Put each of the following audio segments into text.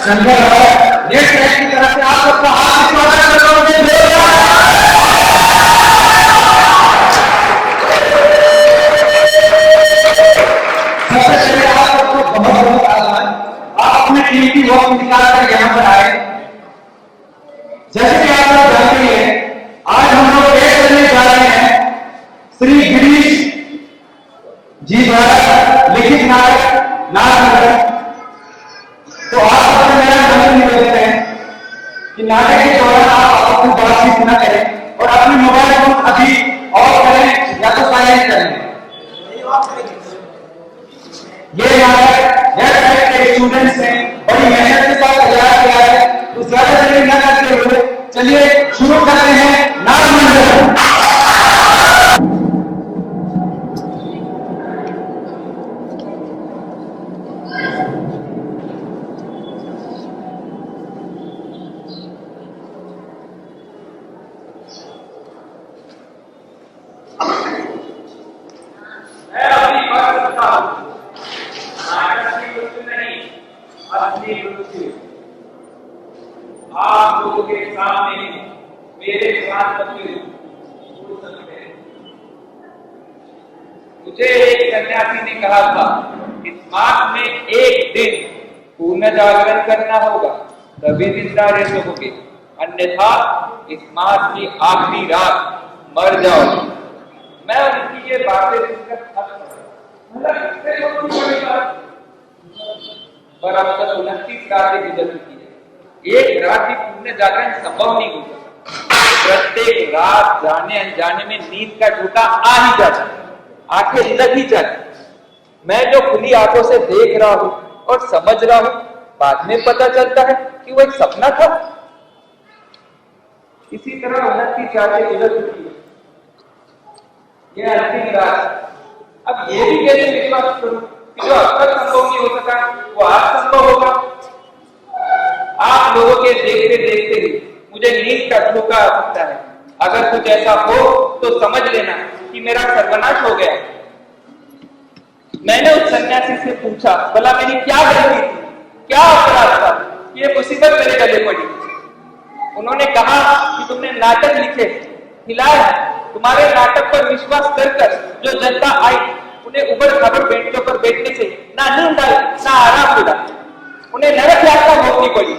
संजय और net track की तरफ से आप सबका हार्दिक स्वागत करता हूं। सबसे पहले आप सबको बहुत बहुत आभार, आप अपने कीमती वक्त निकाल कर यहाँ पर आए। जैसे कि आप लोग जानते हैं, आज हम लोग पेश करने जा रहे हैं श्री गिरीश जी द्वारा लिखित नाटक नाटक। तो आप सबसे मेरा अनुरोध निवेदन है कि नाटक के दौरान आप अपनी बातचीत न करें और अपने मोबाइल फोन अभी ऑफ करें या तो साइलेंट करें। ये नाटक के स्टूडेंट्स ने बड़ी मेहनत के साथ तैयार किया है, तो ज्यादा देरी न करते हुए चलिए शुरू करते हैं नाटक। आप लोगों के सामने मेरे साथ बोल सकते हैं। मुझे एक सन्यासी ने कहा था, इस मास में एक दिन पूर्ण जागरण करना होगा, तभी जिंदा रह सकोगे, अन्यथा इस मास की आखिरी रात मर जाओगे। मैं उनकी ये बातें सुनकर पर अब तक 29 रातें गुजर चुकी है, एक रात भी पूर्ण जागरण संभव नहीं हो सकता। प्रत्येक रात जाने अनजाने में नींद का झोंका आ ही जाता है, आंखें लग ही जाती। मैं जो खुली आंखों से देख रहा हूं और समझ रहा हूं, बाद में पता चलता है कि वो एक सपना था। इसी तरह 29 रातें गुजर चुकी है, यह अंतिम रात। अब ये भी कैसे विश्वास करूं कि जो अब तक संभव नहीं हो सका वो आज संभव होगा। आप लोगों के देखते देखते ही मुझे नींद का झोंका आ सकता है। अगर कुछ ऐसा हो तो समझ लेना कि मेरा सर्वनाश हो गया। मैंने उस सन्यासी से पूछा, भला मेरी क्या गलती थी, क्या अपराध था, ये मुसीबत मेरे गले पड़ी। उन्होंने कहा कि तुमने नाटक लिखे, हिलाए, तुम्हारे नाटक पर विश्वास कर जो जनता आई उन्हें उबड़ खाबड़ बेंचों पर बैठने से ना नींद आई ना आराम मिला, उन्हें नरक यात्रा भोगनी पड़ी।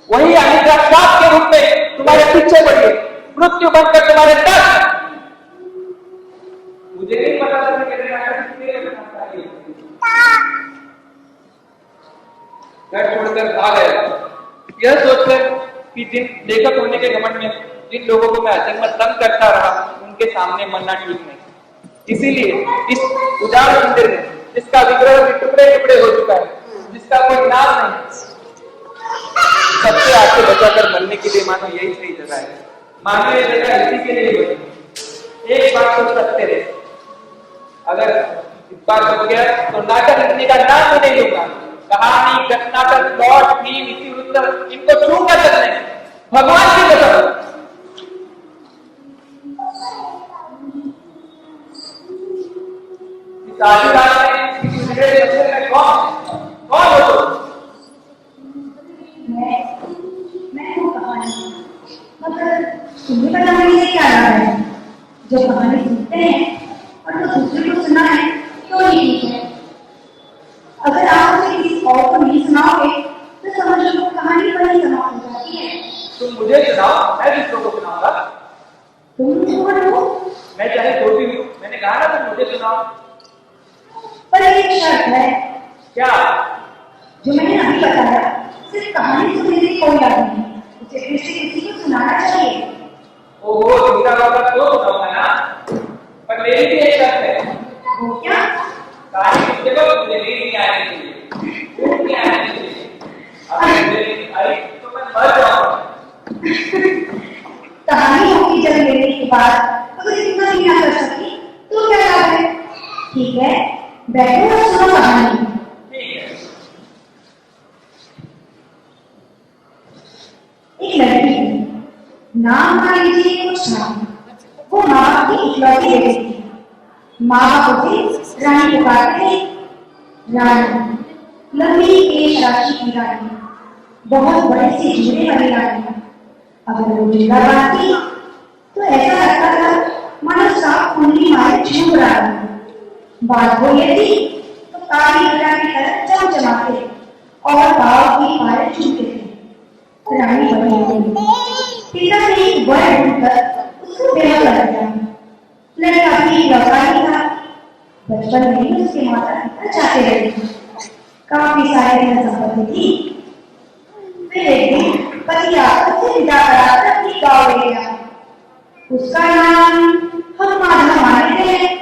वही अनिद्रा श्राप के रूप में तुम्हारे पीछे पड़ी है, मृत्यु बनकर तुम्हारे तक। मुझे नहीं पता था कि मेरे नाटक कितने घर छोड़कर भाग गया, यह सोचकर कि जिन लेखक होने के घमंड में जिन लोगों को मैं अजन्मत तंग करता रहा, उनके सामने मरना ठीक नहीं। इसीलिए इस उजाड़ मंदिर में जिसका विग्रह भी टुकड़े टुकड़े हो चुका है, जिसका कोई नाम नहीं, सबसे आगे बचाकर मरने के लिए मानो यही सही जगह है। मानो ये जगह इसी के लिए बनी। एक बात तो सकते रहे, अगर इस बार हो गया तो नाटक लिखने का नाम भी नहीं लूंगा। कहानी, नाटक, प्लॉट, थीम, इसी उत्तर इनको छूंगा तक नहीं, भगवान की कसम। आधी रात में कौन हो तुम? मैं हूँ कहानी, मगर तुम्हें पता नहीं क्या रहा है। जो कहानी सुनते हैं और तो दूसरे को सुना है, क्यों नहीं ठीक है। अगर आप उसे किसी और को नहीं सुनाओगे तो समझ लो कहानी पर ही समाप्त हो जाती है। तुम मुझे सुनाओ, मैं दूसरों को सुनाऊंगा। तुम कौन हो? मैं चाहे छोटी हूँ, मैंने कहा ना तुम मुझे सुनाओ। पर एक शर्त है। क्या? जो मैंने अभी बताया, सिर्फ कहानी सुनने से कोई लाभ नहीं, उसे फिर से किसी को सुनाना चाहिए। ओहो, चिंता वाला तो सुनाऊंगा ना, पर मेरी भी एक शर्त है। वो क्या? कहानी सुनते वक्त मुझे नींद नहीं आनी चाहिए, भूख नहीं आनी चाहिए। अगर मुझे नींद आई तो मैं मर जाऊंगा। कहानी होगी जब लेने के बाद अगर इतना नहीं ना कर सकी तो क्या लाभ है? ठीक है, बैठो और सुनो कहानी। एक लड़की थी, नाम मान लीजिए कुछ नाम। वो माँ बाप की इकलौती बेटी थी। माँ बाप उसे रानी पुकारते थे। रानी लंबी केश राशि की रानी, बहुत बड़ी सी जूड़े वाली रानी। अगर वो जिंदा बात तो ऐसा लगता था मानो सांप कुंडली मारे छू रहा है। बात वो ये थी तो काली घटा की तरह चमचमाते और गाँव की पारे छूते थे। रानी बड़ी हो गई। पिता ने एक वर ढूंढकर उसको ब्याह कर दिया। लड़का भी लौटाई था। बचपन में ही उसके माता पिता चाहते रहे। काफी सारे धन संपत्ति थी। फिर एक दिन पति आकर उसे विदा कराकर अपनी गाँव ले गया। उसका नाम हम माधव मानते हैं।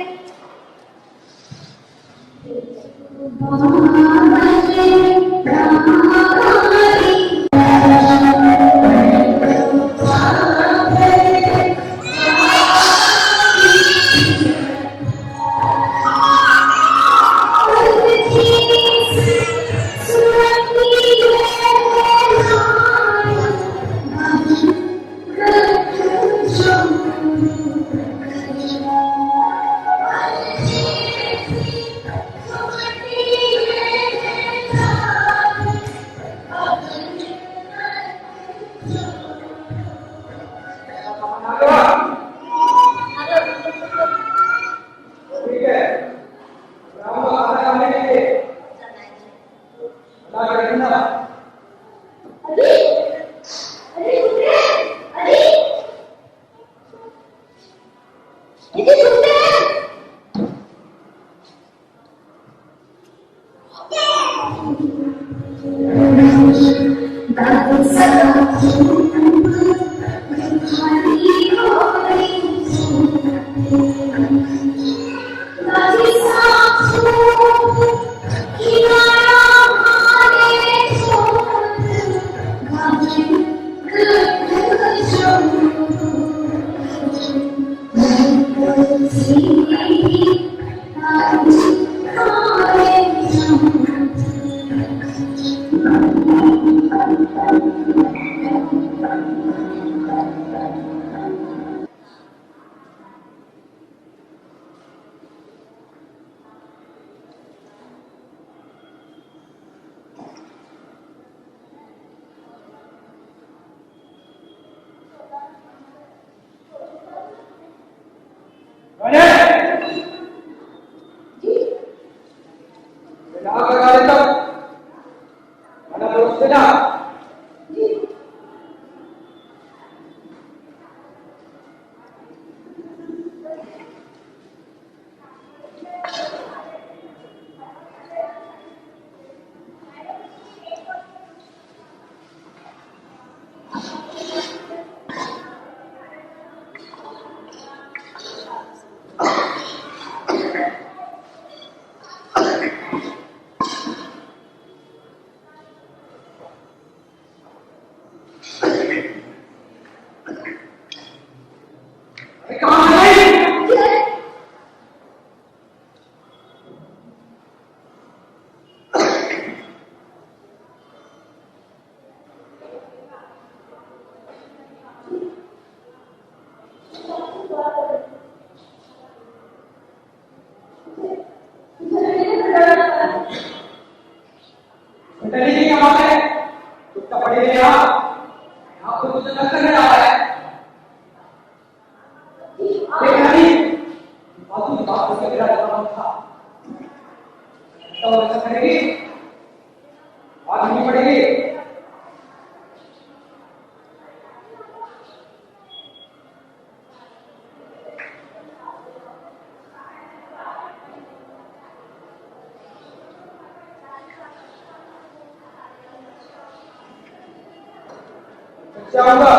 जाऊंगा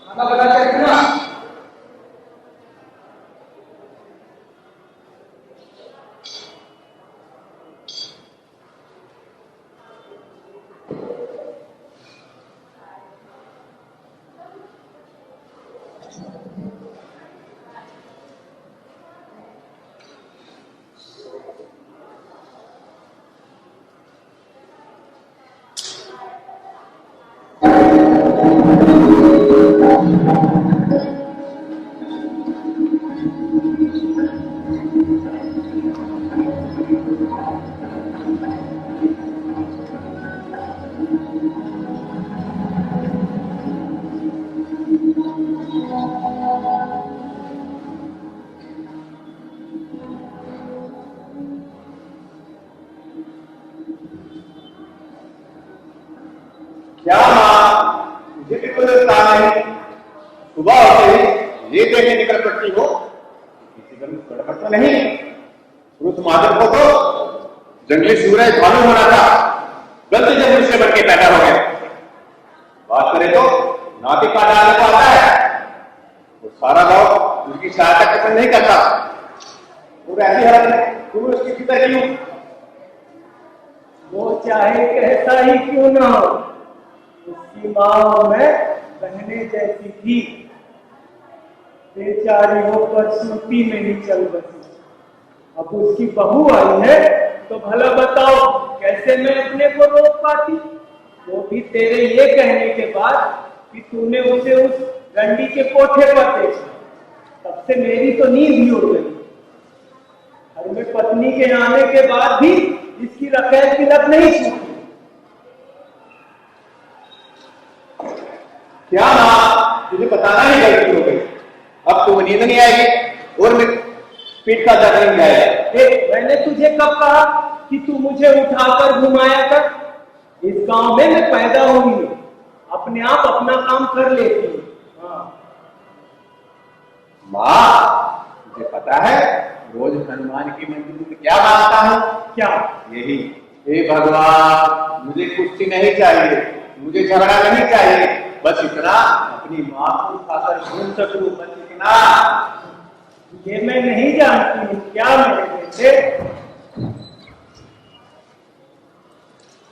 खाना बना के रखना। क्या माँ, मुझे भी कोई काम नहीं। सुबह होते ही ये देखने निकल पड़ती हो, किसी का गड़बड़ तो नहीं। उस माधव को तो जंगली सूरज मालूम होना था, गलती से मुझसे बन के पैदा हो गए। बात करें तो नाती का डालने को आता है, वो सारा गांव उसकी सहायता पसंद नहीं करता। और ऐसी हालत में तुम उसकी फिक्र क्यों? वो चाहे कैसा ही क्यों ना हो, उसकी माँ और मैं बहने जैसी थी। बेचारी होकर सूती में ही चल बसी। अब उसकी बहू आई है तो भला बताओ कैसे मैं अपने को रोक पाती। वो भी तेरे ये कहने के बाद कि तूने उसे उस रंडी के कोठे पर देखा, तब से मेरी तो नींद ही उड़ गई। घर में पत्नी के आने के बाद भी इसकी रखेल की लत नहीं छूटी। क्या माँ, तुझे बताना ही गलती हो गई। अब तुम्हें नींद नहीं आएगी और मैं पीठ का दर्द नहीं आएगा। मैंने तुझे कब कहा कि तू मुझे उठाकर घुमाया कर? इस गांव में मैं पैदा हुई हूँ, अपने आप अपना काम कर लेती हूँ। हाँ। माँ, तुझे पता है रोज हनुमान की मंदिर में क्या मांगता हूँ? क्या? यही, हे भगवान, मुझे कुश्ती नहीं चाहिए, मुझे झगड़ा नहीं चाहिए, बस इतना अपनी माँ को उठाकर घूम सकूं, बस इतना। ये मैं नहीं जानती हूँ क्या मेरे बेटे?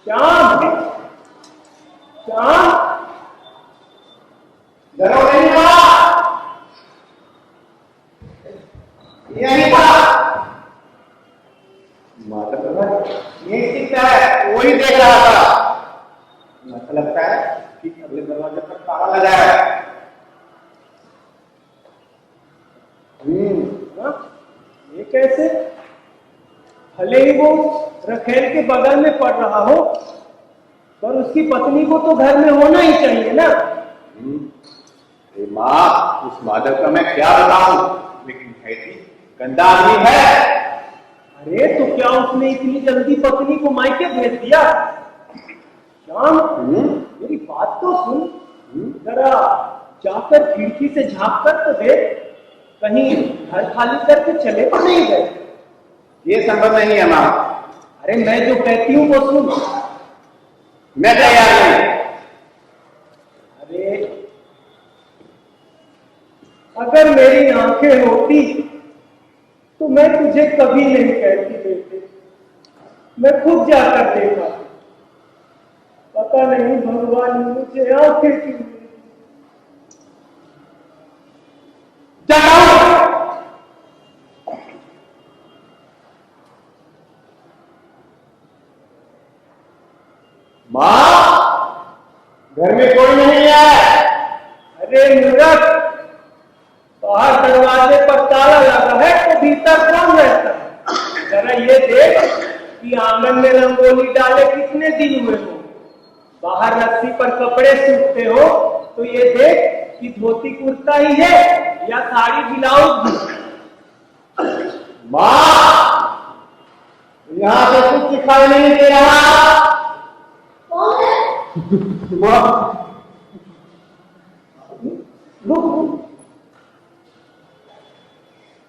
श्याम, श्याम, डरो नहीं माँ, यही था। माता ये दिखता है, वही देख रहा था। ऐसा लगता है कि अगले दरवाजे पर ताला लगा है। ये कैसे? भले ही वो रखेल के बगल में पड़ रहा हो, पर उसकी पत्नी को तो घर में होना ही चाहिए ना। माँ, उस माधव का मैं क्या बताऊं, लेकिन ऐसी गंदा आदमी है। अरे तो क्या उसने इतनी जल्दी पत्नी को मायके भेज दिया? श्याम, मेरी बात तो सुन। जरा जाकर खिड़की से झांक कर तो देख, कहीं घर खाली करके चले तो नहीं गए। ये संभव नहीं है माँ। अरे मैं जो कहती हूँ वो सुन। मैं तैयार नहीं। अरे अगर मेरी आंखें होती तो मैं तुझे कभी नहीं कहती बेटे। मैं खुद जाकर देखा, पता नहीं भगवान ने मुझे आंखें क्यों दी। माँ, घर में कोई नहीं है। अरे मूर्ख, बाहर दरवाजे पर ताला लगा है तो भीतर कौन रहता है? जरा ये देख कि आंगन में रंगोली डाले कितने दिन हुए हो। बाहर रस्सी पर कपड़े सूखते हो तो ये देख कि धोती कुर्ता ही है या साड़ी ब्लाउज भी। माँ, यहाँ से कुछ दिखाई नहीं दे रहा। कौन है? रुक,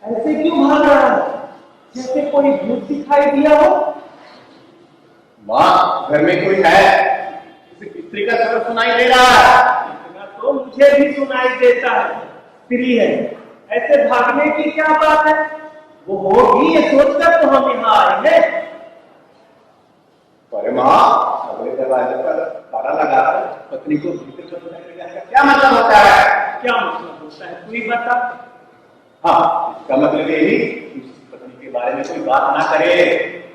ऐसे क्यों भाग रहा है? जैसे कोई भूत दिखाई दिया हो। माँ, घर में कोई है, किसी स्त्री का स्वर सुनाई दे रहा है। इतना तो मुझे भी सुनाई देता है, स्त्री है। ऐसे भागने की क्या बात है? वो होगी ये सोचकर तो हम यहाँ आए हैं। अरे माँ, अगले दरवाजे पर ताला लगाकर पत्नी को भीतर चले जाने का क्या मतलब होता है? क्या मतलब होता है, तू ही बता। हाँ, इसका मतलब यही कि उसकी पत्नी के बारे में कोई बात ना करे।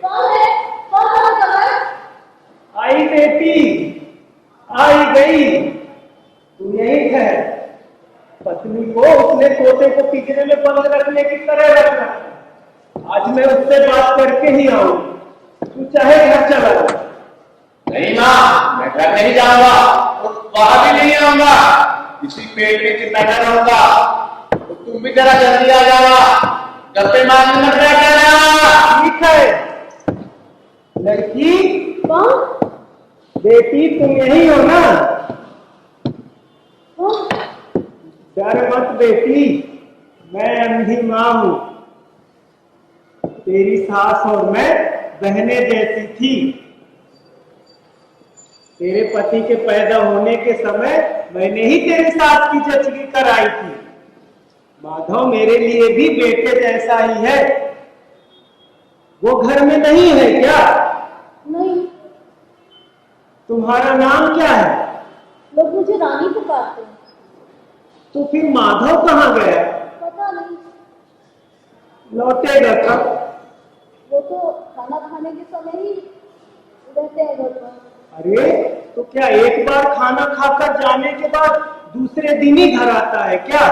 कौन है? कौन है? आई बेटी, आई गई। तू यही है। पत्नी को उसने तोते को पिंजरे में बंद रखने की तरह रखना। आज मैं उससे बात करके ही आऊं। तू चाहे घर चला जा। नहीं माँ, मैं घर नहीं जाऊंगा और वहां भी नहीं आऊंगा। इसी पेट में चिंता कर रहूंगा। तो तुम भी जरा जल्दी आ जाना, गप्पे मारने मत रह जाना। ठीक है। लड़की कौन? बेटी तुम यही हो ना? हाँ, डर मत बेटी, मैं अंधी माँ हूं। तेरी सास और मैं बहने जैसी थी। तेरे पति के पैदा होने के समय मैंने ही तेरी सास की जचगी कराई थी। माधव मेरे लिए भी बेटे जैसा ही है। वो घर में नहीं है क्या? नहीं, तुम्हारा नाम क्या है? लोग मुझे रानी पुकारते हैं। तो फिर माधव कहाँ गया? पता नहीं, लौटेगा कब? वो तो खाना खाने के समय ही रहते हैं घर पर। अरे तो क्या एक बार खाना खाकर जाने के बाद दूसरे दिन ही घर आता है क्या?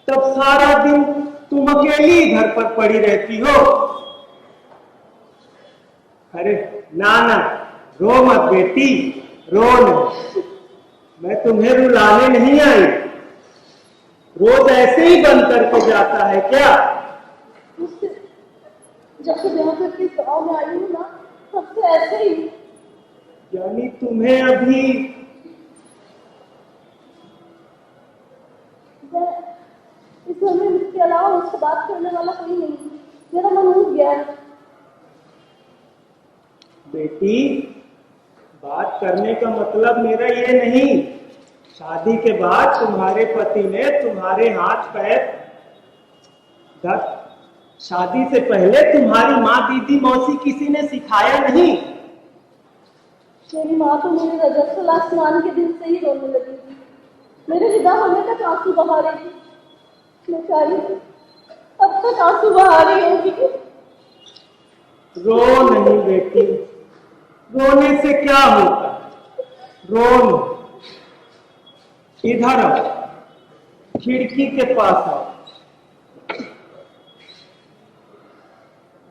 तब सारा दिन तुम अकेली घर पर पड़ी रहती हो। अरे ना ना, रो मत बेटी, रो नहीं। मैं तुम्हें रुलाने नहीं आई। रोज ऐसे ही बंद करके जाता है क्या? उससे जब से ब्याह करके गाँव में आई हूँ ना, तब से ऐसे ही। यानी तुम्हें अभी इस घर में इसके अलावा मुझसे बात करने वाला कोई नहीं। मेरा मन उठ गया है। बेटी, बात करने का मतलब मेरा ये नहीं। शादी के बाद तुम्हारे पति ने तुम्हारे हाथ पैर शादी से पहले तुम्हारी माँ, दीदी, मौसी किसी ने सिखाया नहीं? मेरी माँ तो मेरे रजस्वला स्नान के दिन से ही रोने लगी थी। मेरे विदा होने तक आंसू बहा रही थी। बेचारी अब तक आंसू बहा रही होगी। रो नहीं बेटी, रोने से क्या होता? रो नहीं। इधर आओ, खिड़की के पास आओ।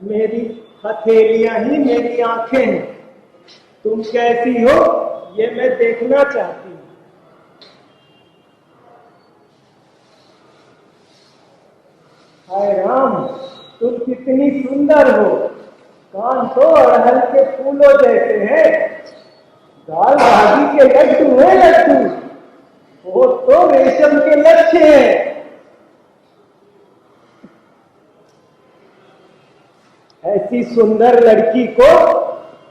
मेरी हथेलियां ही मेरी आंखें हैं। तुम कैसी हो ये मैं देखना चाहती हूँ। हाय राम, तुम कितनी सुंदर हो। कान तो अड़हल के फूलों जैसे हैं। दाल भाजी के लड्डू है लड्डू। वो तो रेशम के लच्छे हैं। ऐसी सुंदर लड़की को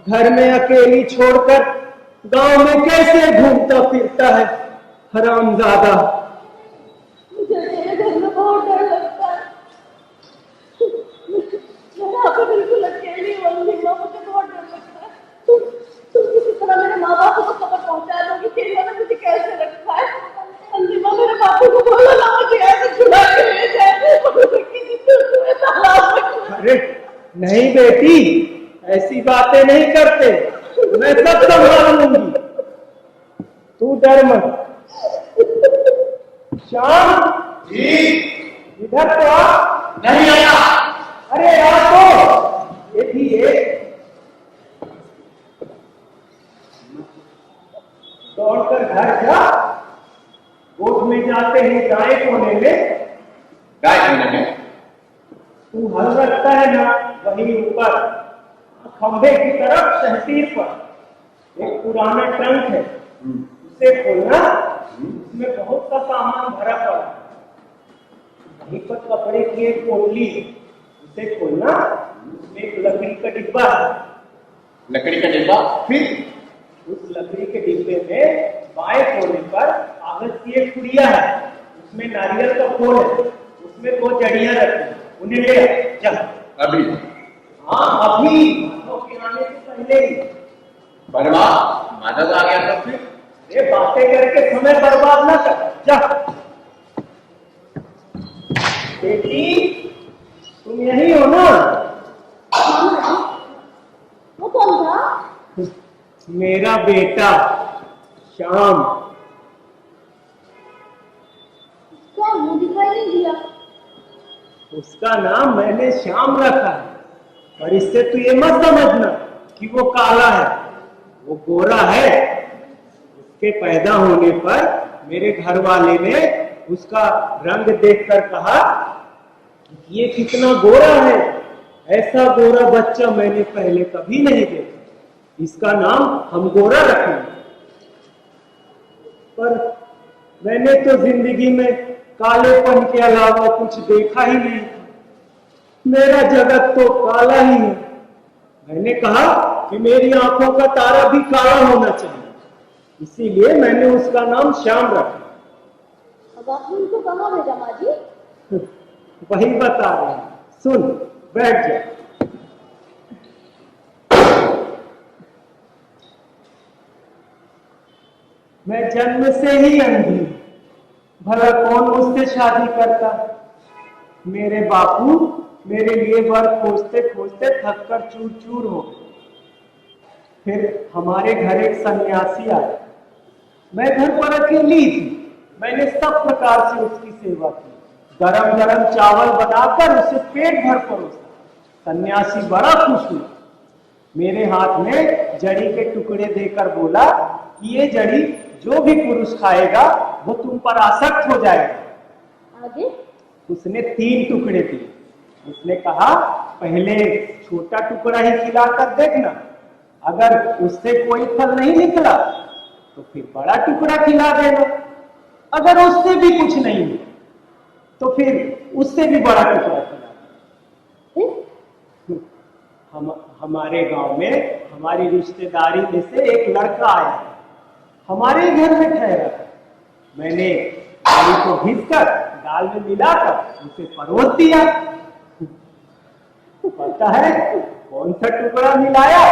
घर में अकेली छोड़कर गांव में कैसे घूमता फिरता है हरामजादा? मुझे तेरे घर में बहुत डर लगता है। मैं यहाँ पे बिल्कुल अकेली हूँ। मुझे बहुत डर लगता है। तुम किसी तरह मेरे माँ बाप को खबर पहुंचा दोगी कि इन्होंने मुझे कैसे रखा है। अंतिमा मेरे बापू को बोलो ना मुझे ऐसे छुड़ा के ले जाए। किसी तुम्हें तालाब में। अरे नहीं बेटी, ऐसी बातें नहीं करते। मैं सब संभाल लूंगी, तू डर मत। श्याम जी इधर तो आ। नहीं आया। अरे यार तो ये भी है। दौड़कर घर जा। गोद में जाते हैं गाय कोने में। गाय कोने में? तू हल रखता है ना, वहीं ऊपर खंभे की तरफ शहतीर पर एक पुराना ट्रंक है। उसे खोलना, उसमें बहुत सा सामान भरा पड़ा है। वहीं पर कपड़े की एक पोटली है, उसे खोलना, उसमें एक लकड़ी का डिब्बा है। लकड़ी का डिब्बा? फिर उस लकड़ी के डिब्बे में बाएं कोने पर कागज की एक पुड़िया है। उसमें नारियल का फूल है। उसमें 2 जड़ियां रखी, उन्हें ले आ, जा। अभी? हाँ अभी, माधव के आने से पहले ही। बर्बाद? माधव आ गया तो फिर? ये बातें करके समय बर्बाद ना कर, जा। बेटी तुम यही हो ना? वो कौन था? मेरा बेटा श्याम। क्या मुंह दिखाई नहीं दिया? उसका नाम मैंने श्याम रखा है। और इससे तू ये मत समझना कि वो काला है, वो गोरा है। उसके पैदा होने पर मेरे घर वाले ने उसका रंग देखकर कहा कि ये कितना गोरा है। ऐसा गोरा बच्चा मैंने पहले कभी नहीं देखा। इसका नाम हम गोरा रखेंगे। पर मैंने तो जिंदगी में कालेपन के अलावा कुछ देखा ही नहीं। मेरा जगत तो काला ही है। मैंने कहा कि मेरी आंखों का तारा भी काला होना चाहिए, इसीलिए मैंने उसका नाम श्याम रखा। अब आपने उनको कहाँ भेजा माँ जी? वही बता रहे हैं, सुन, बैठ जा। मैं जन्म से ही अंधी, भला कौन मुझसे शादी करता। मेरे बापू मेरे लिए वर खोजते खोजते थक कर चूर चूर हो गए। फिर हमारे घर एक सन्यासी आया। मैं घर पर अकेली थी। मैंने सब प्रकार से उसकी सेवा की। गरम गरम चावल बनाकर उसे पेट भर परोसा। सन्यासी बड़ा खुश हुआ। मेरे हाथ में जड़ी के टुकड़े देकर बोला कि ये जड़ी जो भी पुरुष खाएगा वो तुम पर आसक्त हो जाएगा। आगे? उसने 3 टुकड़े दिए। उसने कहा पहले छोटा टुकड़ा ही खिलाकर देखना, अगर उससे कोई फल नहीं निकला तो फिर बड़ा टुकड़ा खिला देना, अगर उससे भी कुछ नहीं हुआ तो फिर उससे भी बड़ा टुकड़ा खिला देना। हमारे गांव में हमारी रिश्तेदारी में से एक लड़का आया, हमारे घर में ठहरा। मैंने दाल को घिसकर दाल में मिलाकर उसे परोस दिया। पता है कौन सा टुकड़ा मिलाया?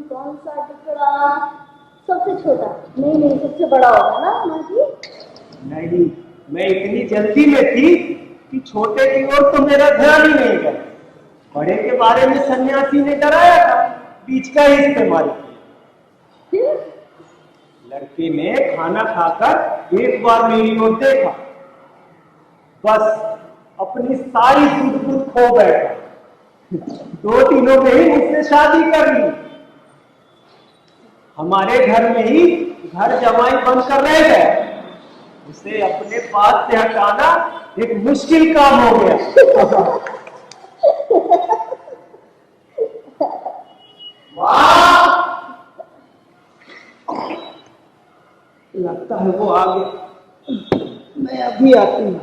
कौन सा टुकड़ा? सबसे छोटा? नहीं, सबसे बड़ा होगा ना माँ जी? नहीं, मैं इतनी जल्दी में थी कि छोटे की ओर तो मेरा ध्यान ही नहीं गया। बड़े के बारे में सन्यासी ने डराया था, बीच का ही इस्तेमाल किया। लड़के ने खाना खाकर एक बार मेरी ओर देखा, बस अपनी सारी सुध खो बैठा। 2 दिनों में ही मुझसे शादी कर ली। हमारे घर में ही घर जमाई बनकर रह गए। उसे अपने पास से हटाना एक मुश्किल काम हो गया। वाह! लगता है वो आ गया। मैं अभी आती हूँ।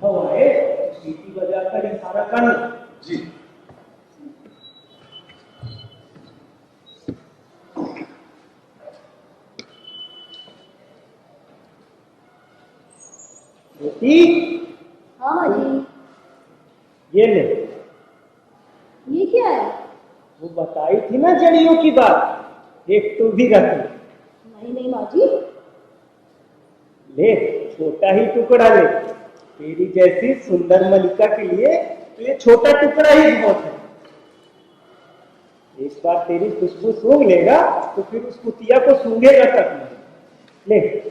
माधव आए, सीटी बजाकर इशारा करना। जी। बेटी, हाँ माँ जी। ये ले। ये क्या है? वो बताई थी ना जड़ियों की बात, एक तू भी रख ले। नहीं माँ जी। ले, छोटा ही टुकड़ा ले। तेरी जैसी सुंदर मलिका के लिए तो ये छोटा टुकड़ा ही बहुत है। एक बार तेरी खुशबू सूंघ लेगा तो फिर उस कुतिया को सूंघेगा तक नहीं। ले।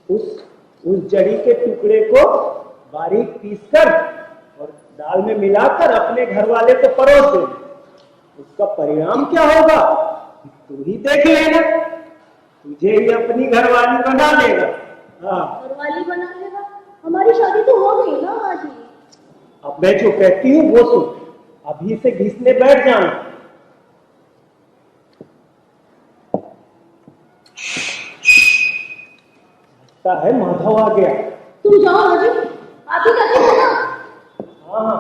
उस जड़ी के टुकड़े को बारीक पीसकर और दाल में मिलाकर अपने घर वाले को परोस दे। उसका परिणाम क्या होगा तू ही देख लेना। तुझे ही अपनी घरवाली बना लेगा। हाँ, घरवाली बना लेगा? हमारी शादी तो हो गई ना माँ जी। अब मैं जो कहती हूँ वो सुन, अभी से घिसने बैठ जाना। है माधव आ गया। तुम जाओ माँ जी, आप ही कहते हो ना। हाँ,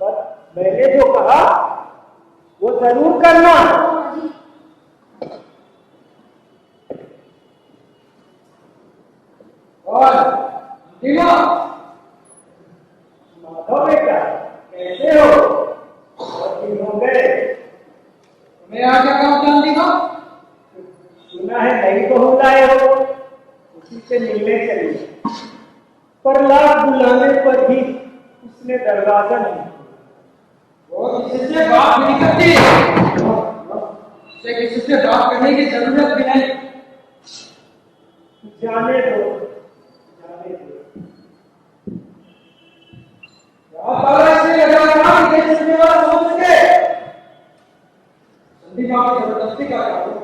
पर मैंने जो कहा वो जरूर करना। माँ जी। और माधव बेटा, कैसे हो? बहुत दिन हो गए। तुम्हें यहाँ क्या काम जान देगा? सुना है नई बहू लाए हो, उसी से मिलने चलिए। पर लाख बुलाने पर भी उसने दरवाजा नहीं खोला। वो किसी से बात नहीं करती, उसे किसी से बात करने की जरूरत भी नहीं। जाने दो, जाने दो। यहाँ पे जबरदस्ती क्या करूं?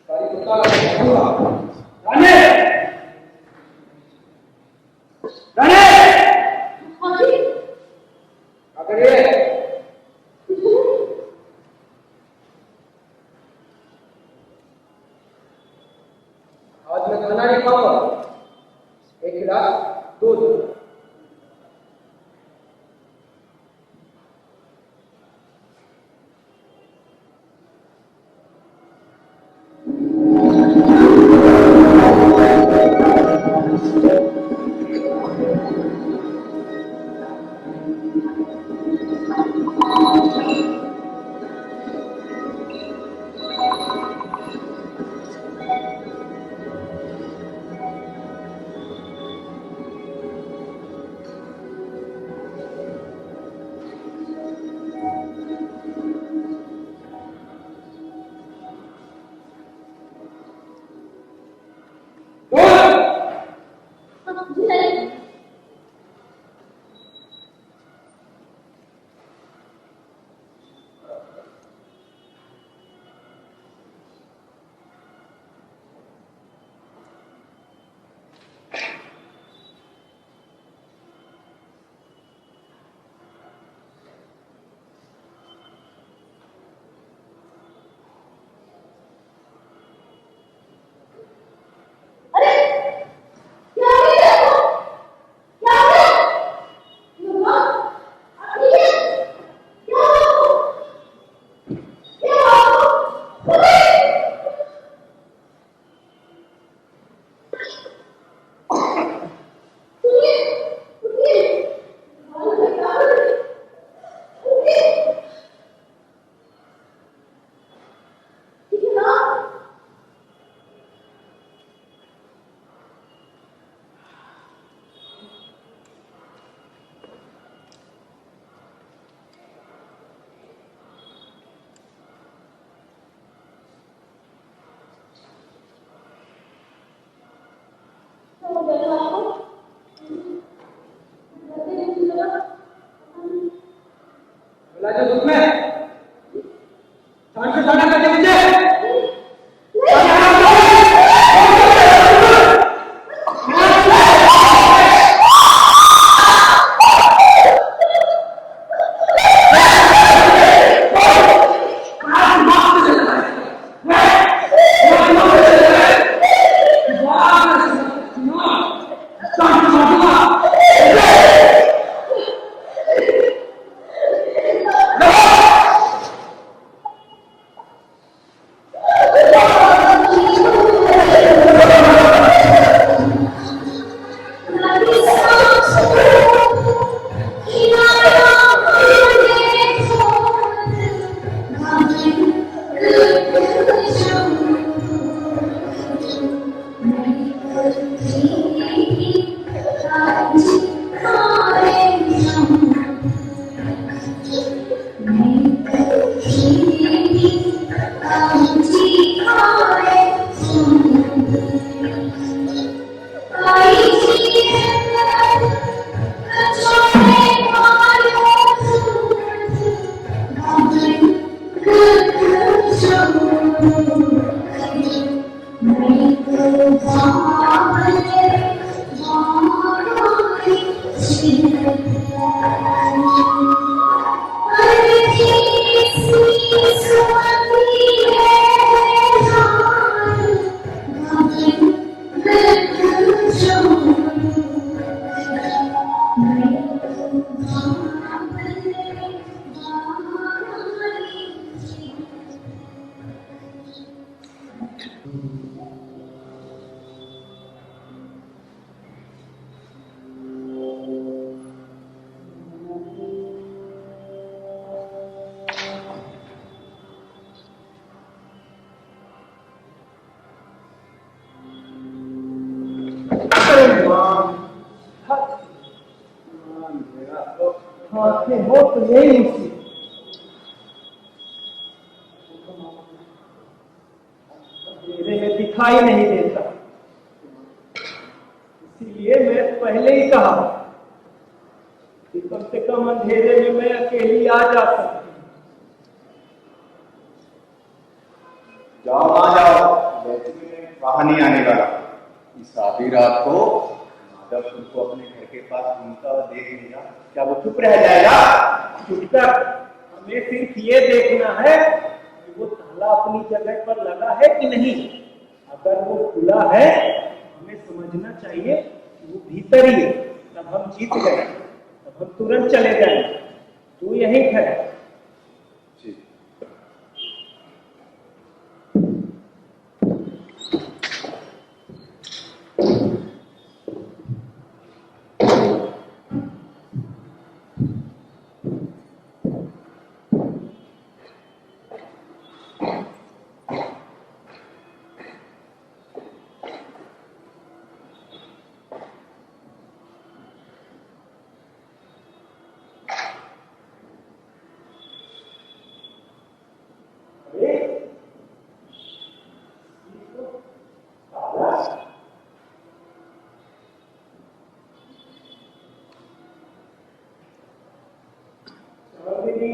सारी कुत्ता लगा राने राने क्या करिए? आज मैं खाना नहीं खाऊंगा, एक गिलास दूध। आंखें हो तो यही मुझसे मेरे में दिखाई नहीं देता, इसीलिए मैं पहले ही कहा कि कम से कम अंधेरे में मैं अकेली आ जा सकती हूँ। जाओ ना जाओ, वैसे भी मैं वहां नहीं आने वाला। इस आधी रात को जब तुमको अपने घर के पास घूमता हुआ देख लिया, क्या वो चुप रह जाएगा? चुप कर। हमें सिर्फ ये देखना है कि वो ताला अपनी जगह पर लगा है कि नहीं। अगर वो खुला है हमें समझना चाहिए कि वो भीतर ही है, तब हम जीत गए, तब हम तुरंत चले जाएंगे। तू यहीं ठहर। जी।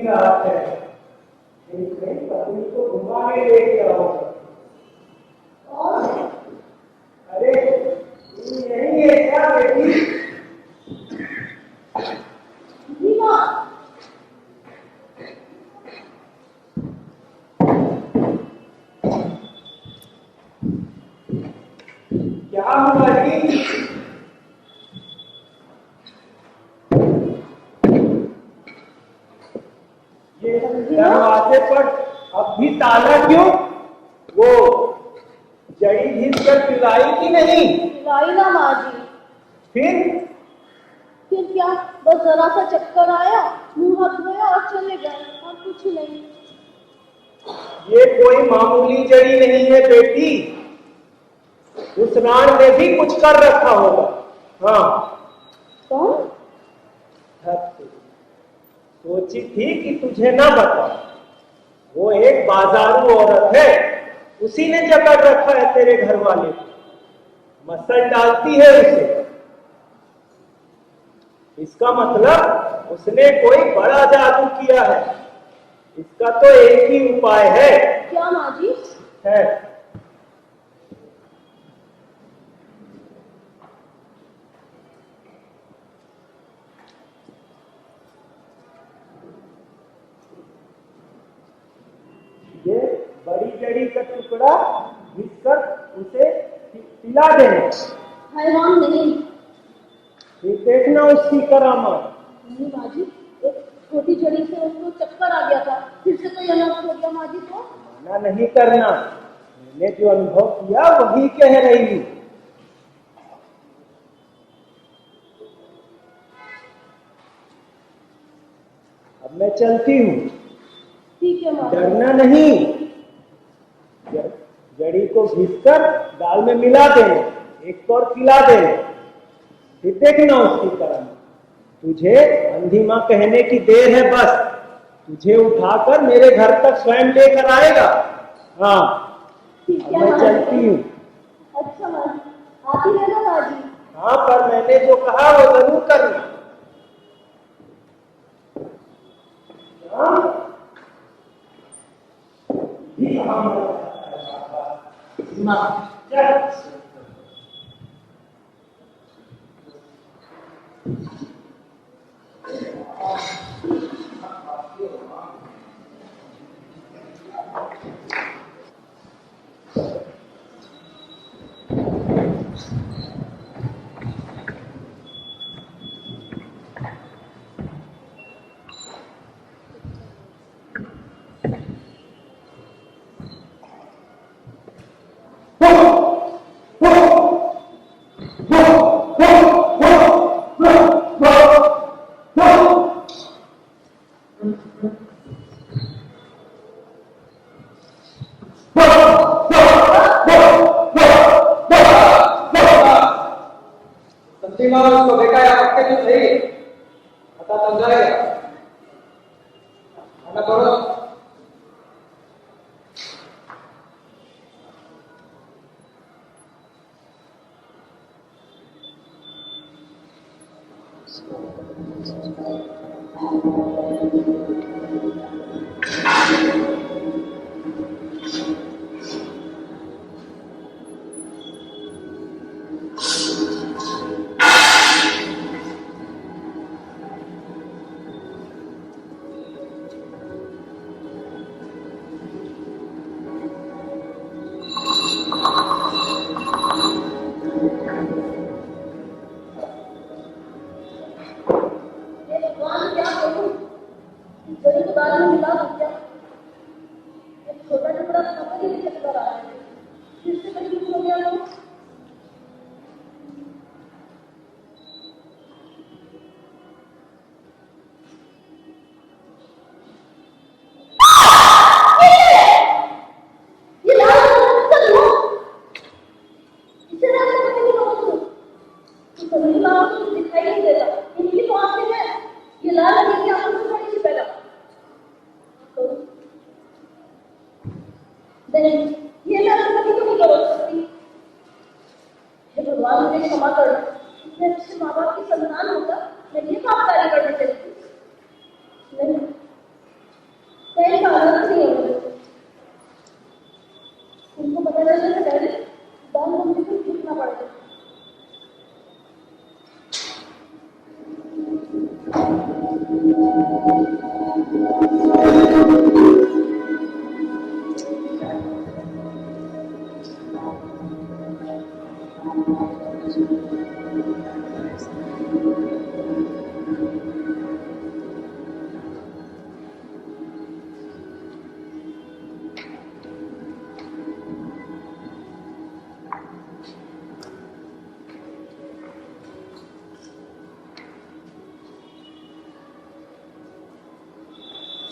रात है, पत्नी को घुमाने लेके आओगे। अरे तुम यही है क्या बेटी? क्या हुआ जी? दरवाजे पर अब भी ताला क्यों? वो जड़ी घिस कर पिलाई कि नहीं? पिलाई ना माँ जी। फिर क्या, बस जरा सा चक्कर आया, मुंह हाथ धोया और चले गए, और कुछ नहीं। ये कोई मामूली जड़ी नहीं है बेटी, उस राण ने भी कुछ कर रखा होगा। हाँ। कौन? सोची थी कि तुझे ना बता। वो एक बाजारू औरत है, उसी ने जकड़ रखा है तेरे घर वाले को, मसल डालती है उसे। इसका मतलब उसने कोई बड़ा जादू किया है। इसका तो एक ही उपाय है। क्या माँ जी? है। ये बड़ी जड़ी का टुकड़ा घिसकर उसे पिला देना। हैवान नहीं। फिर देखना उसकी करामात। नहीं माँ जी, एक छोटी जड़ी से उसको चक्कर आ गया था, फिर से कोई अनर्थ हो गया माँ जी को। मना नहीं करना, मैंने जो अनुभव किया वही कह रही हूँ। अब मैं चलती हूँ। ठीक है माँ। डरना नहीं। जड़ी को घिसकर दाल में मिला देना, एक और खिला देना, फिर देखना उसकी तरह। तुझे अंधी माँ कहने की देर है, बस तुझे उठाकर मेरे घर तक स्वयं लेकर आएगा। हाँ। ठीक है, मैं चलती हूँ। अच्छा माँ जी, आती है ना माँ जी? हाँ, पर मैंने जो कहा वो जरूर करना। हाँ? चल। उसको देखा या पक्के तो सही, पता चल जाएगा। करो। इस जड़ी को दाल में मिला दो क्या? एक छोटा टुकड़ा खाकर ही नहीं चक्कर आ रहा है। फिर से कहीं कुछ हो गया तो? ये लाल रंग का इसे रास्ते में नहीं पहुंचूं। तो सभी बातों को दिखाई नहीं देता। इनकी तो आंखें हैं। ये लाल रंग की आंखों से थोड़ी सी पैदा नहीं, ये मैं अपने पति को नहीं बदल सकती। हे भगवान, मुझे क्षमा कर दो। इतने अच्छे माँ बाप की संतान होकर मैं ये पाप कार्य करने चली। नहीं, कहीं का आनंद नहीं है मुझे। उनको पता चलने से पहले दान मंदिर को झुकना पड़ेगा।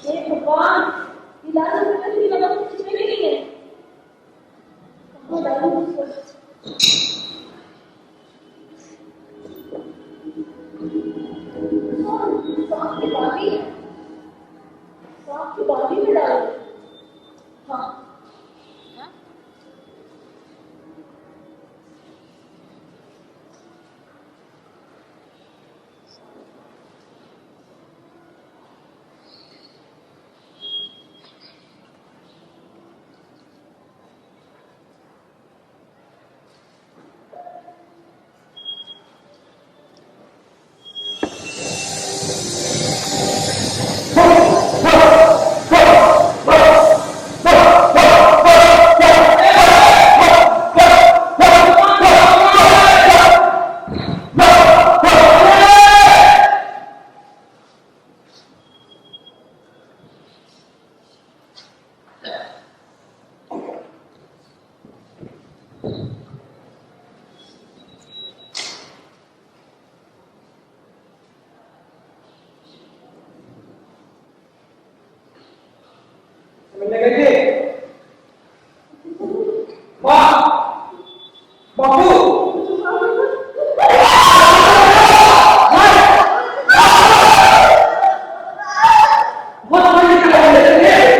हे भगवान, ये लाल रंग की लगा कुछ में भी नहीं है। कहाँ डालूं इसको? सांप की बाली है। सांप की बाली में डालो। हाँ, समझने गए थे? वाह बापू, बहुत बड़ी कहानी है। बहुत बड़ी कहानी है।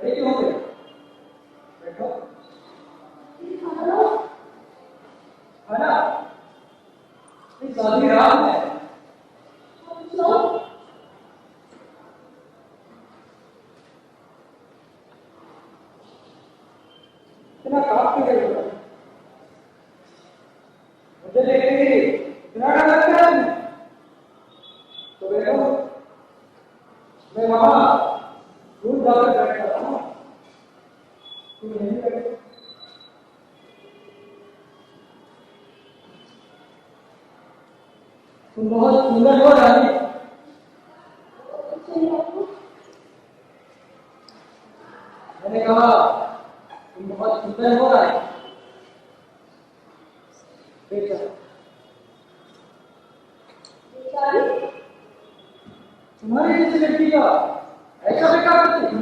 अरे क्यों हो गए? बैठो। खाना? इस आधी रात में इतना काम क्यों कर रहे हो? मुझे देखने के लिए इतना डर लगता है तुम्हें? तो बैठो, मैं वहां दूर जाकर बैठा था। तुम नहीं बैठो। तुम बहुत सुंदर हो रानी। मैंने कहा तुम बहुत सुंदर हो रानी। बेटा तुम्हारी जैसी लड़की का ऐसा बेकार करती है?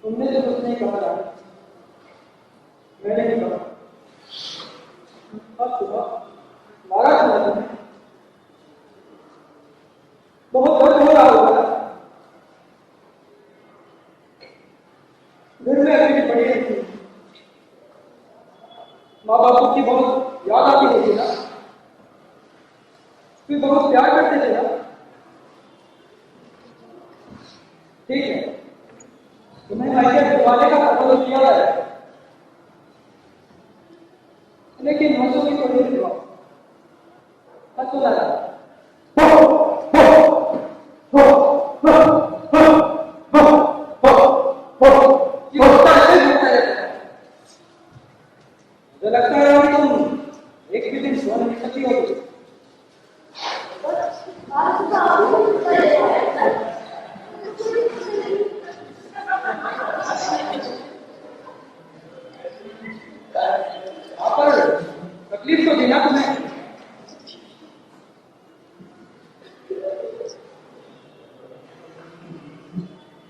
तुमने तो कुछ नहीं कहा रानी, मैंने नहीं कहा। अब सुबह मारा था तुमने, बहुत दर्द हो रहा होगा। घर में अकेली पड़ी रहती है, माँ बाप की बहुत याद आती होगी ना, फिर बहुत प्यार करते थे ना। ठीक है, तुम्हें मायके दिलवाने का पता तो किया है, लेकिन हंसो की कोई नहीं दिलवा। हंसो ना ये होता है, होता है। मुझे लगता है तुम एक भी दिन सो नहीं सकती होगी। पर तकलीफ तो देना तुम्हें।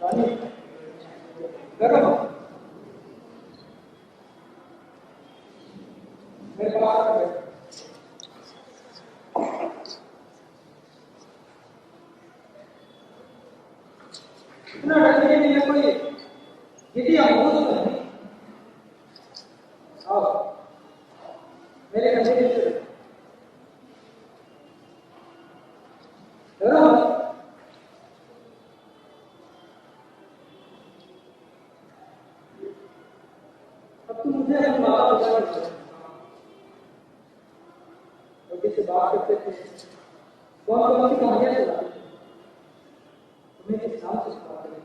रानी, करो मेरे पास आकर बैठो। इतना डरने के लिए कोई यदि अमूल तो नहीं। आओ मेरे कंधे के नीचे डरो मत। अब तुम मुझे अपनी माँ बाप से बात करते थे, कौन कौन सी कहानियां सुनाते थे, तुम्हें किस नाम से सुनाते थे?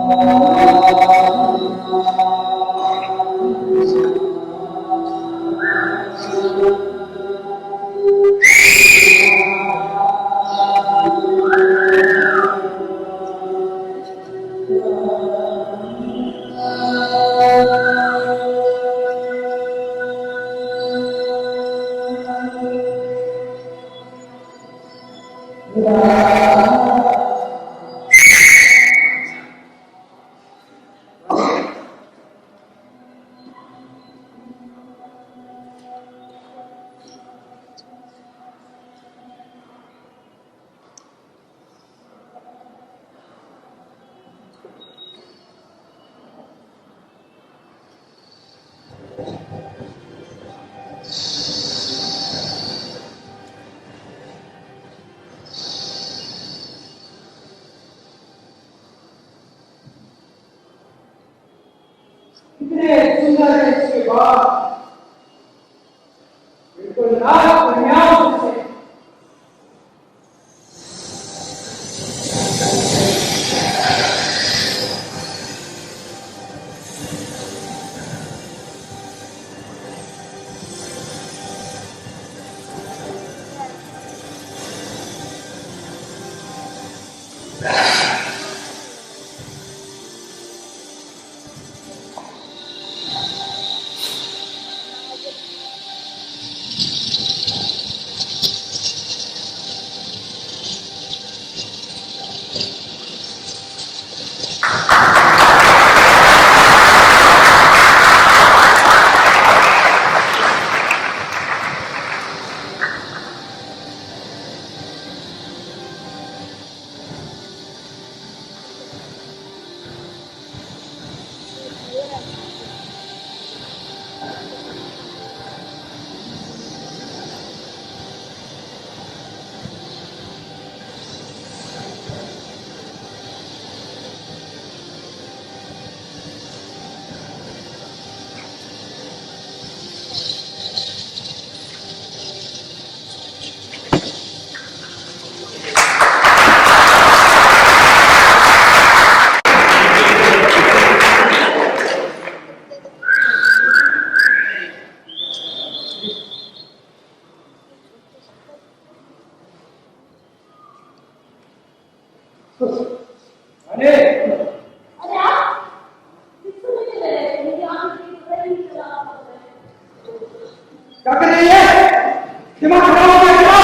Oh इतने सुंदर है इसके बाद बिल्कुल नाक कन्याओं से अरे अरे आप किसको लेके गए थे? मुझे आंख की नजर ही चला आप क्या कर रही है? दिमाग खराब हो गया क्या?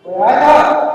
कोई आया था?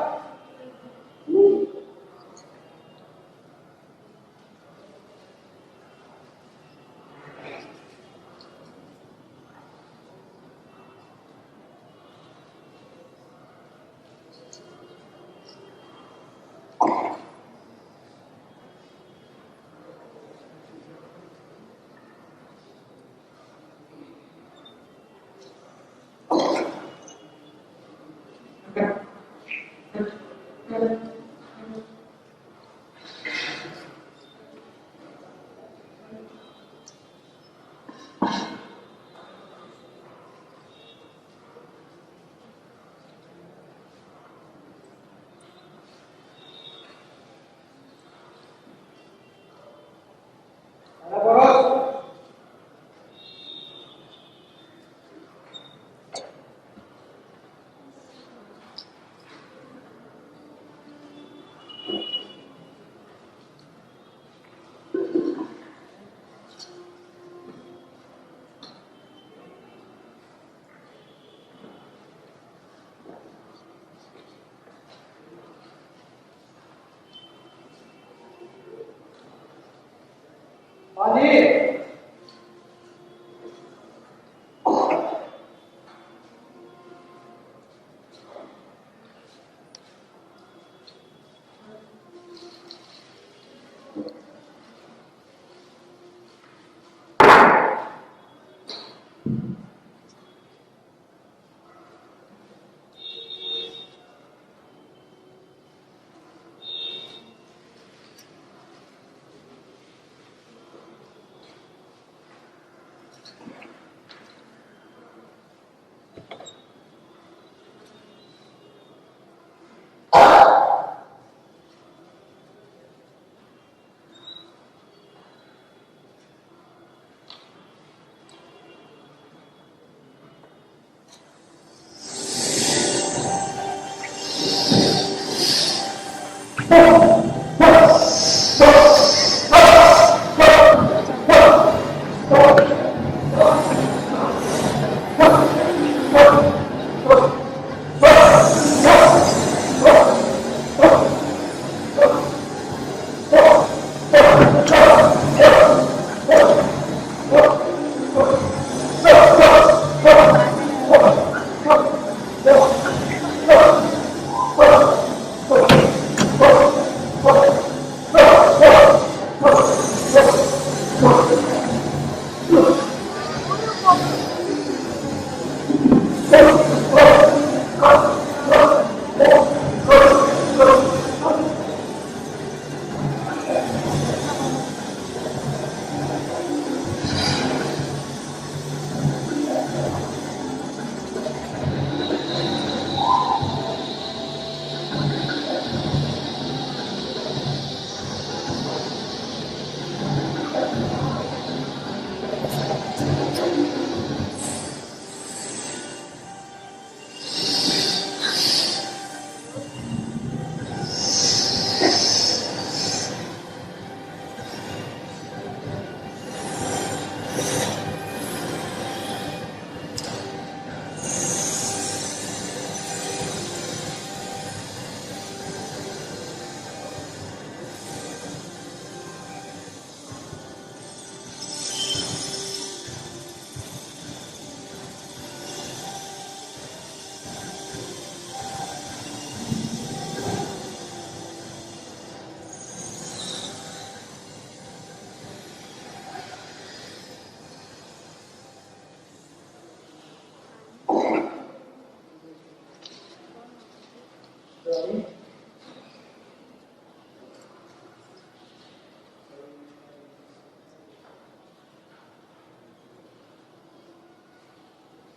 पानी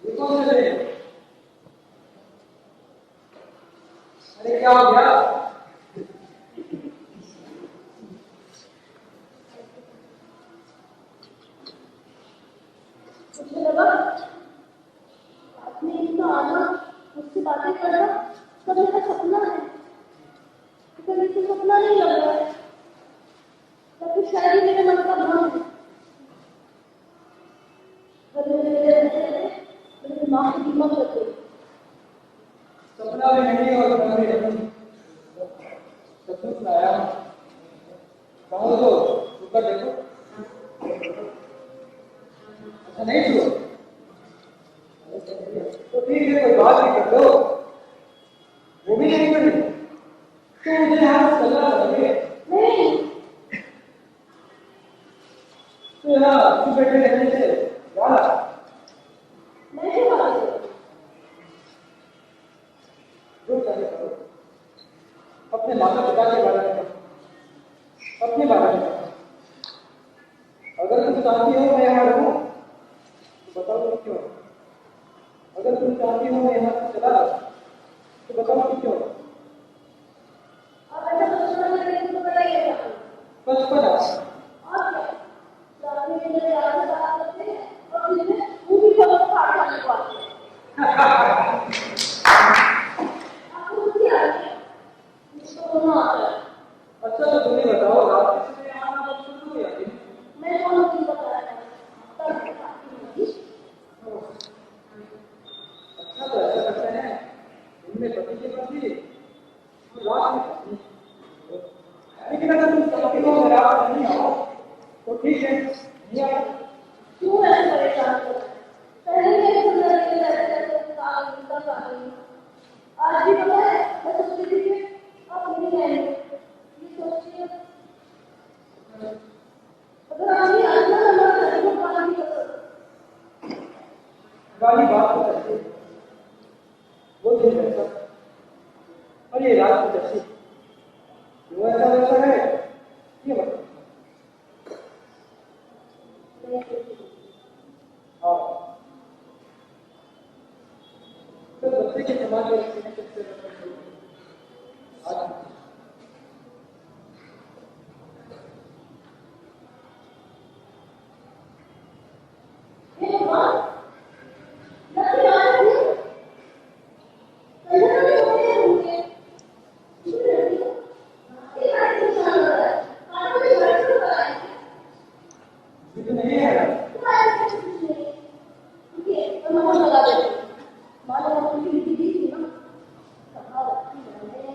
ये कौन से थे? अरे क्या हो गया? मुझे लगा आपने इतना आना, मुझसे बातें करना सब मेरा सपना है, कभी तो सपना नहीं लग रहा है, या फिर शायद ही मेरे मन का भ्रम है। मेरे दिमाग को दिमाग कर दे। सपना भी नहीं और भ्रम भी नहीं, सचमुच में आया हूँ। कहो तो ऊपर देखो। अच्छा नहीं छुओ तो ठीक है, कोई बात नहीं कर दो, वो भी नहीं करी तो मुझे यहाँ चलना चाहिए। नहीं, तो यहाँ तू बैठे रहने से क्या लगा? मैं क्यों बात करूं? जो चाहे करो, अपने माता पिता के बारे में करो, अपने बारे में करो। अगर तुम चाहती हो मैं यहाँ रहूं तो बताओ कि क्यों? अगर तुम चाहती हो मैं यहाँ से चला जाऊं तो बताओ कि क्यों? आप ऐसा सोचना मेरे को बताइए क्या? बचपन और क्या? रात में मेरे यार से बात करते हैं और दिन में वो भी खबर फाड़ खाने को आते हैं। आपको मुझे याद है? मुझको रोना आता है। अच्छा तो तुम ही बताओ, रात में से आना कब शुरू हुई आती? मैं दोनों दिन बता रहा हूँ, तब बताती हूँ। अच्छा तो ऐसा करते हैं, इनमें पति की पत्नी और रात में पत्नी। लेकिन अगर तुम चाहती हो मैं रात नहीं आओ तो ठीक है, नहीं आओ। क्यों ऐसे परेशान कर रहे हैं? पहले मेरे सुंदर के रहते रहते काम मिलता पानी। आज भी पता है, मैं सोचती थी कि आप नहीं आएंगे। ये सोचिए, अगर आप नहीं आते ना हमारा घर को पानी कर वाली बात हो जाती है, वो दिन वैसा और ये रात की जैसी, वो ऐसा वैसा है ये बताओ। हाँ तो बच्चे के समाज में रखने के आज हे भगवान, लड़के आ रहे हैं। कहीं ना कहीं होंगे। ये लड़की को ये लड़की को जान रहा है। कानों में लड़की को पता है। ये तो नहीं है। तो ऐसे कुछ नहीं। ठीक है, तो मैं लगा देती हूँ। मानो हम उनकी लिखी थी ना, कहाँ रखी मैंने।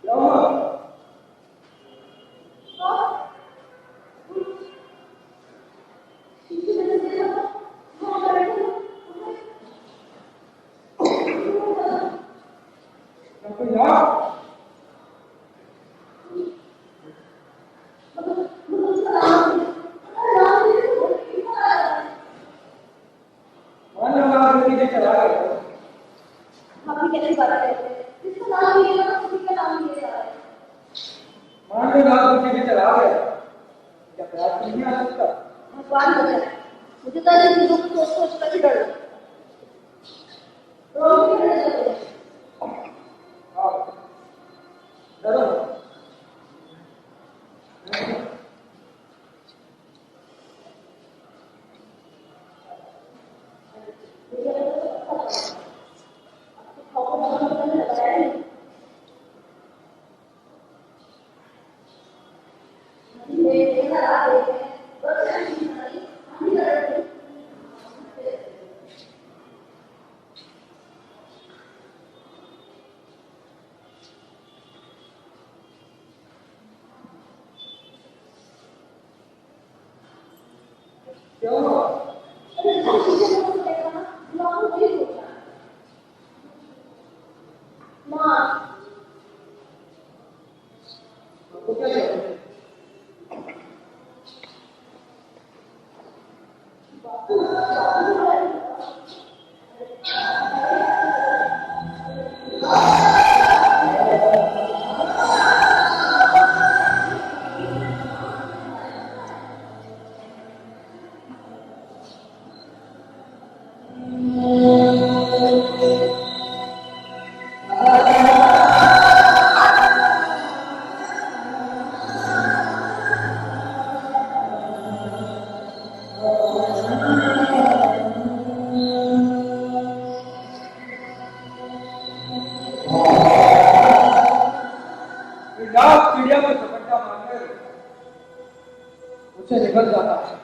क्या हुआ? क्या कोई यार? मान लो आप लड़की के चला गए, मान लो आप लड़की के चला गए, क्या प्रयास नहीं आ सकता? मुझे तो ऐसी चीजों को सोच सोच कर ही डर लगता है। रोज भी डर लगता है। हाँ डरो मेरे घर आ गए हैं बस ऐसी हमारी हम लड़ते क्यों? अरे साथी के लोग देखा ना लोगों को वही सोचा माँ आपको क्या चाहिए? चिड़िया को झपट्टा मारकर उसे निकल जाता है।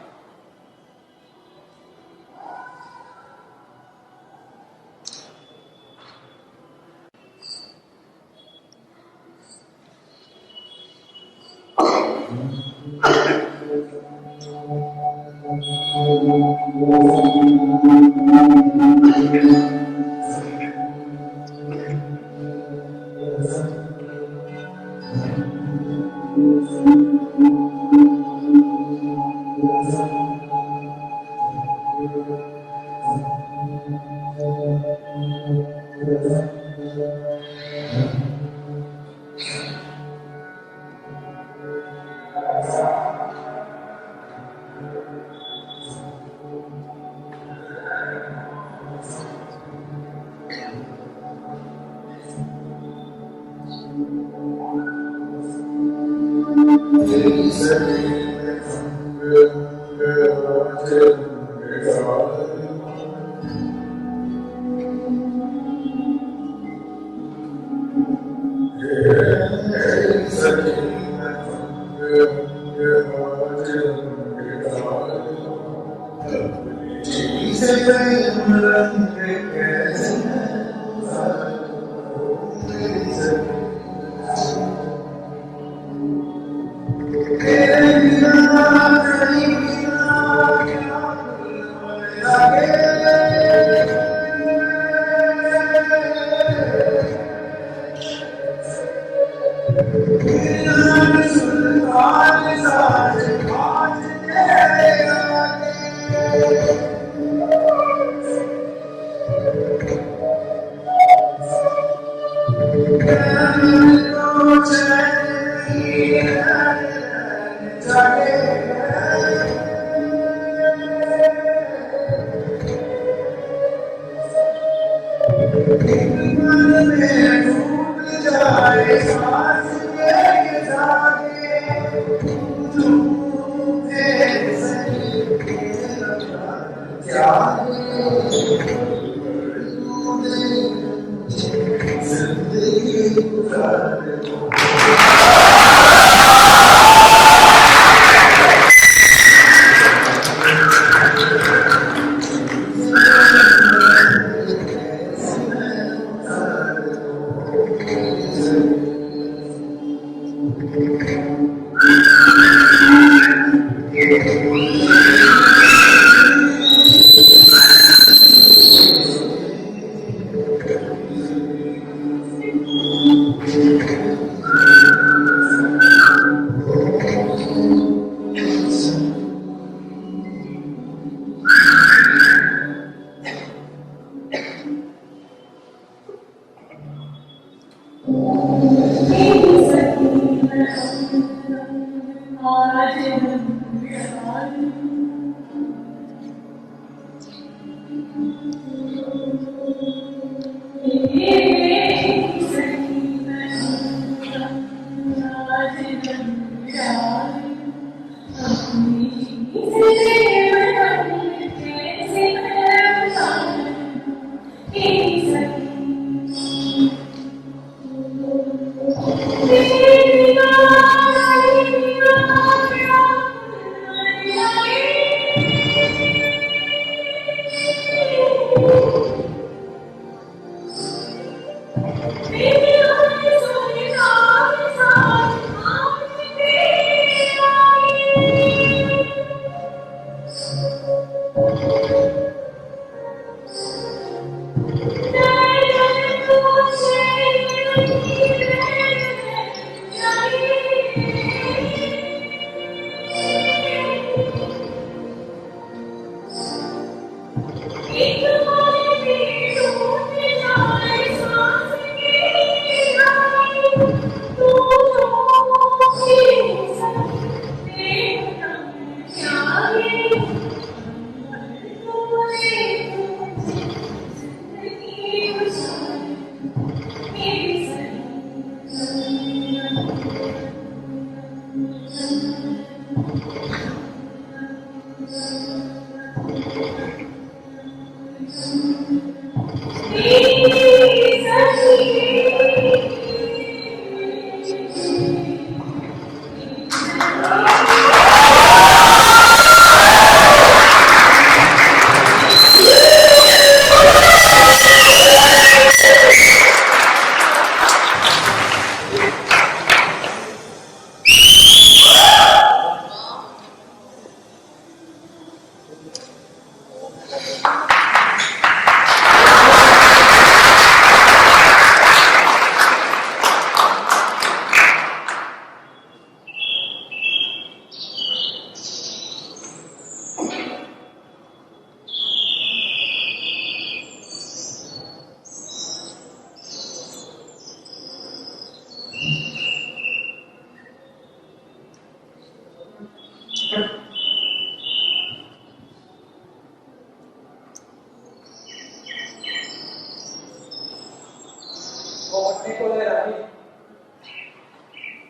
वो अपने को ले रहा है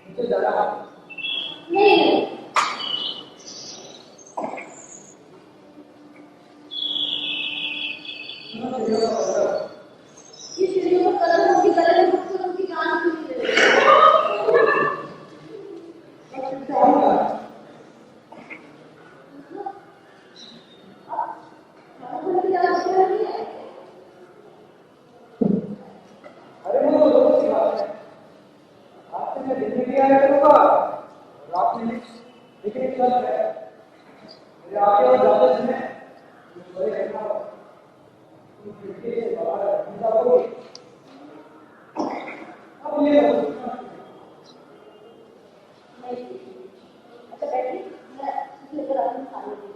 मुझे जाना है। नहीं ये चिड़ियों का कलर उनकी गले में घुस कर उनकी जान छीन ले रही है। खाना खाने की जान छीन रही है। अरे वो तो बहुत सी बात है। आज से मैं दिन में भी आया करूँगा, रात में भी, लेकिन एक शर्त है, मेरे आगे और जाते समय मुझे सोए रहना होगा। तुम खिड़की से बाहर निकल जाओगे। अब ये बताओ, अच्छा बैठिए, मैं लेकर आती हूँ खाने के लिए।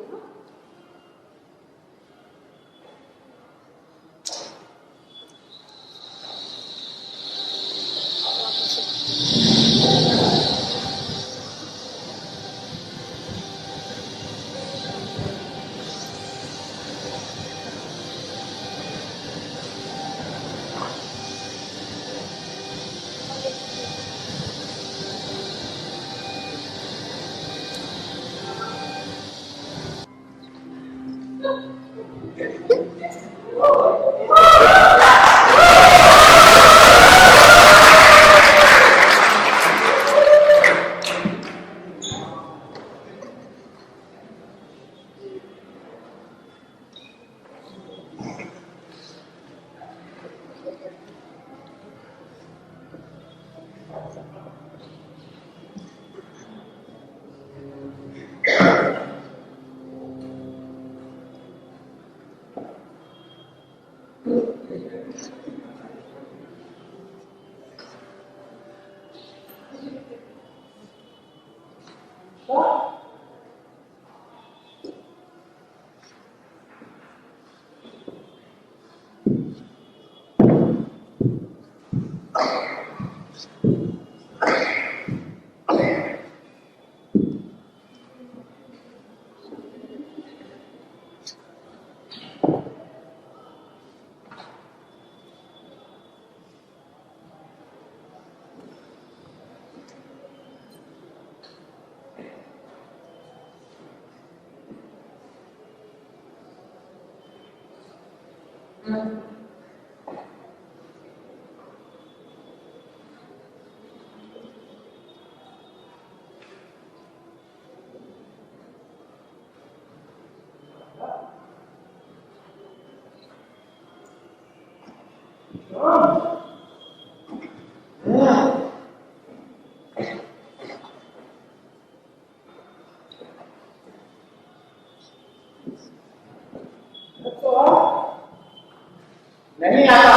नहीं आता।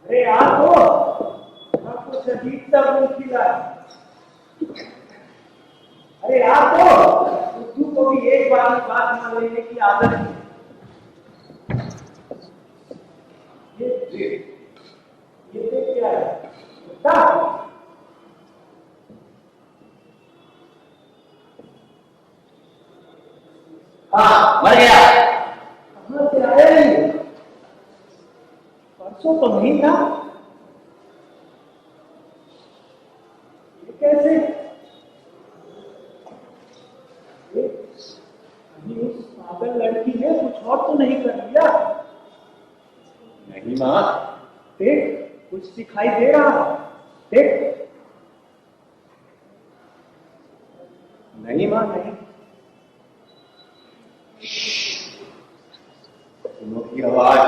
अरे यार तो आपको शदीद सा मुंह खिला है। अरे यार तो तू को भी एक बार में बात मान लेने की आदत है। ये देख क्या है बता। हाँ, मर गया। कहाँ से आया ये? परसों तो नहीं था। ये कैसे? अभी उस पागल लड़की ने कुछ और तो नहीं कर लिया? नहीं माँ, देख कुछ दिखाई दे रहा है। देख। नहीं माँ, नहीं। सुनो की आवाज।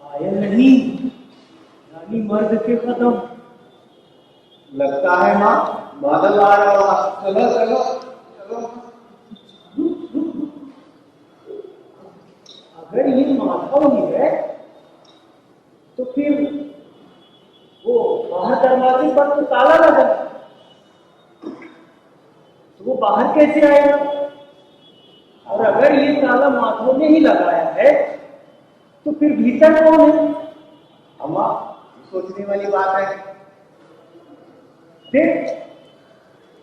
आयल नहीं, यानी मर्द के कदम। लगता है माँ बादल आ रहा होगा। चलो चलो चलो। अगर ये माधव ही है तो फिर वो बाहर दरवाजे पर तो ताला लगा, तो वो बाहर कैसे आएगा? और अगर ये ताला माधव ने ही लगाया है तो फिर भीतर कौन है? अम्मा, सोचने वाली बात है। देख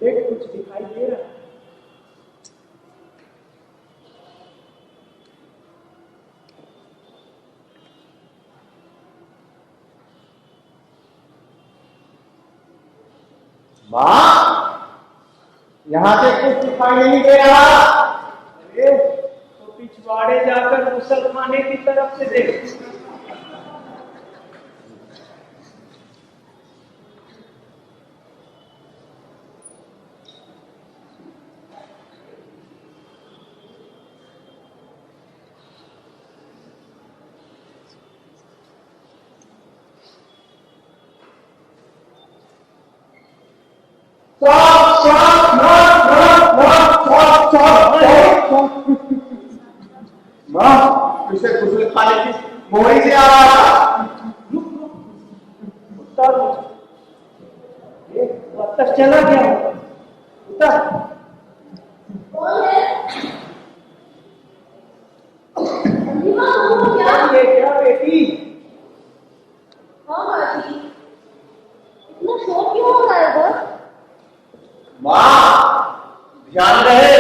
देख कुछ दिखाई दे रहा है? माँ, यहाँ से कुछ दिखाई नहीं दे रहा। अरे तो पिछवाड़े जाकर गुसल खाने की तरफ से देख। माँ, इसे गुस्ल खाने की मोहरी से आ रहा था। उतर, ये वापस चला गया होगा। उतर। कौन है? अम्मा, वो क्या? ये क्या बेटी? हाँ माँ जी, इतना शोर क्यों हो रहा है इधर? माँ, ध्यान रहे,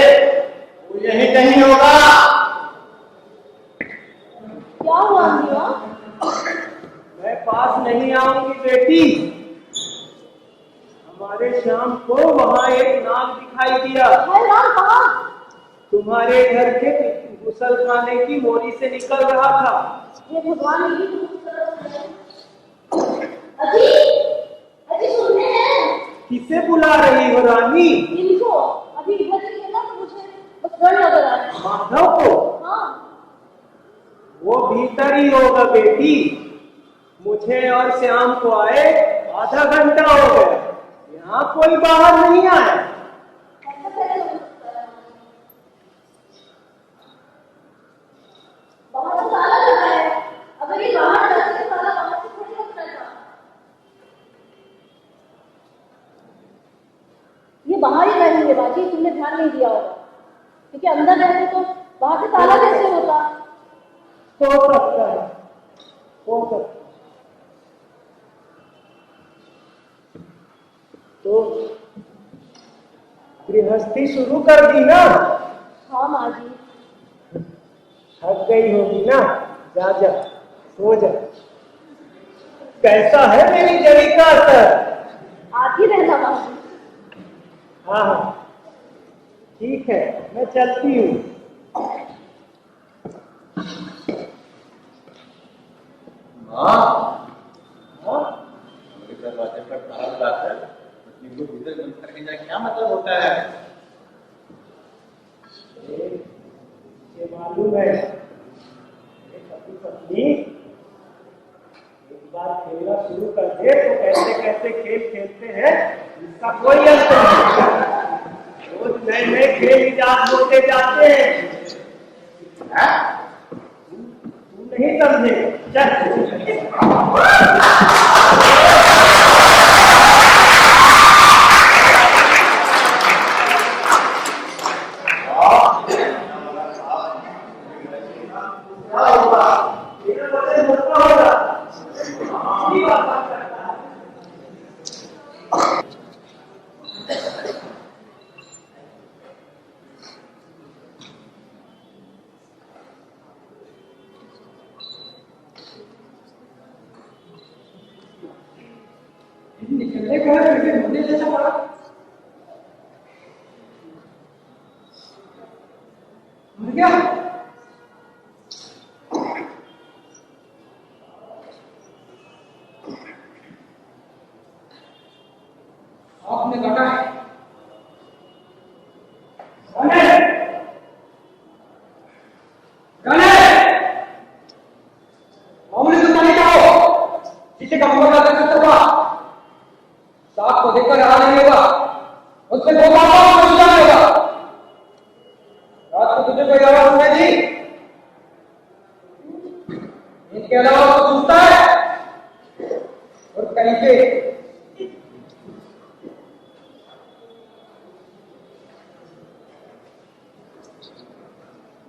वो यहीं कहीं होगा। क्या हुआ अम्मा? मैं पास नहीं आऊंगी बेटी। हमारे शाम को वहां एक नाग दिखाई दिया। है राम कहाँ? तुम्हारे घर के गुसल खाने की मोरी से निकल रहा था। ये भगवान मेरी अजी, अजी सुनते हैं? किसे बुला रही हो रानी? इनको अभी इधर से ना तो मुझे बस डर लग रहा है। माधव को? हाँ, वो भीतर ही होगा बेटी। मुझे और श्याम को आए आधा घंटा हो गया, यहाँ कोई बाहर नहीं आया। ऐसा कैसे हो सकता है? बाहर से ताला लगा है। अगर ये बाहर जाते तो ताला बाहर से थोड़ी लगता था। ये बाहर ही रहेंगे बाजी, तुमने ध्यान नहीं दिया होगा, क्योंकि अंदर रहते तो बाहर से ताला कैसे होता? हो सकता है, हो सकता है। तो गृहस्थी शुरू कर दी ना? हाँ माँ जी। थक गई होगी ना, जा जा सो जा। कैसा है मेरी जड़ी का असर? आती रहना माँ जी। हाँ हाँ ठीक है, मैं चलती हूँ। माँ, हाँ? हमारे दरवाजे पर ताला लगाकर पत्नी को भीतर बंद करके जाए, क्या मतलब होता है? ये मालूम है, पति पत्नी एक बार खेलना शुरू कर दे तो कैसे कैसे खेल खेलते हैं इसका कोई अंत नहीं। रोज नए नए खेल इजाद होते जाते हैं। तू नहीं समझे? चल। निकलने का है, मुझे जैसा पड़ा। मर गया? आपने काटा है? मामूली से पानी का हो, किसी का मुंह का कर सकता हुआ साथ को देखकर रहा नहीं होगा, उससे दो बातों को सुझा नहीं होगा। रात को तुझे कोई आवाज सुनाई दी? इनके अलावा कुछ सुनता है? और कहीं पे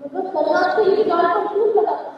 मतलब कल रात को ये गाड़ पर क्यों लगा था?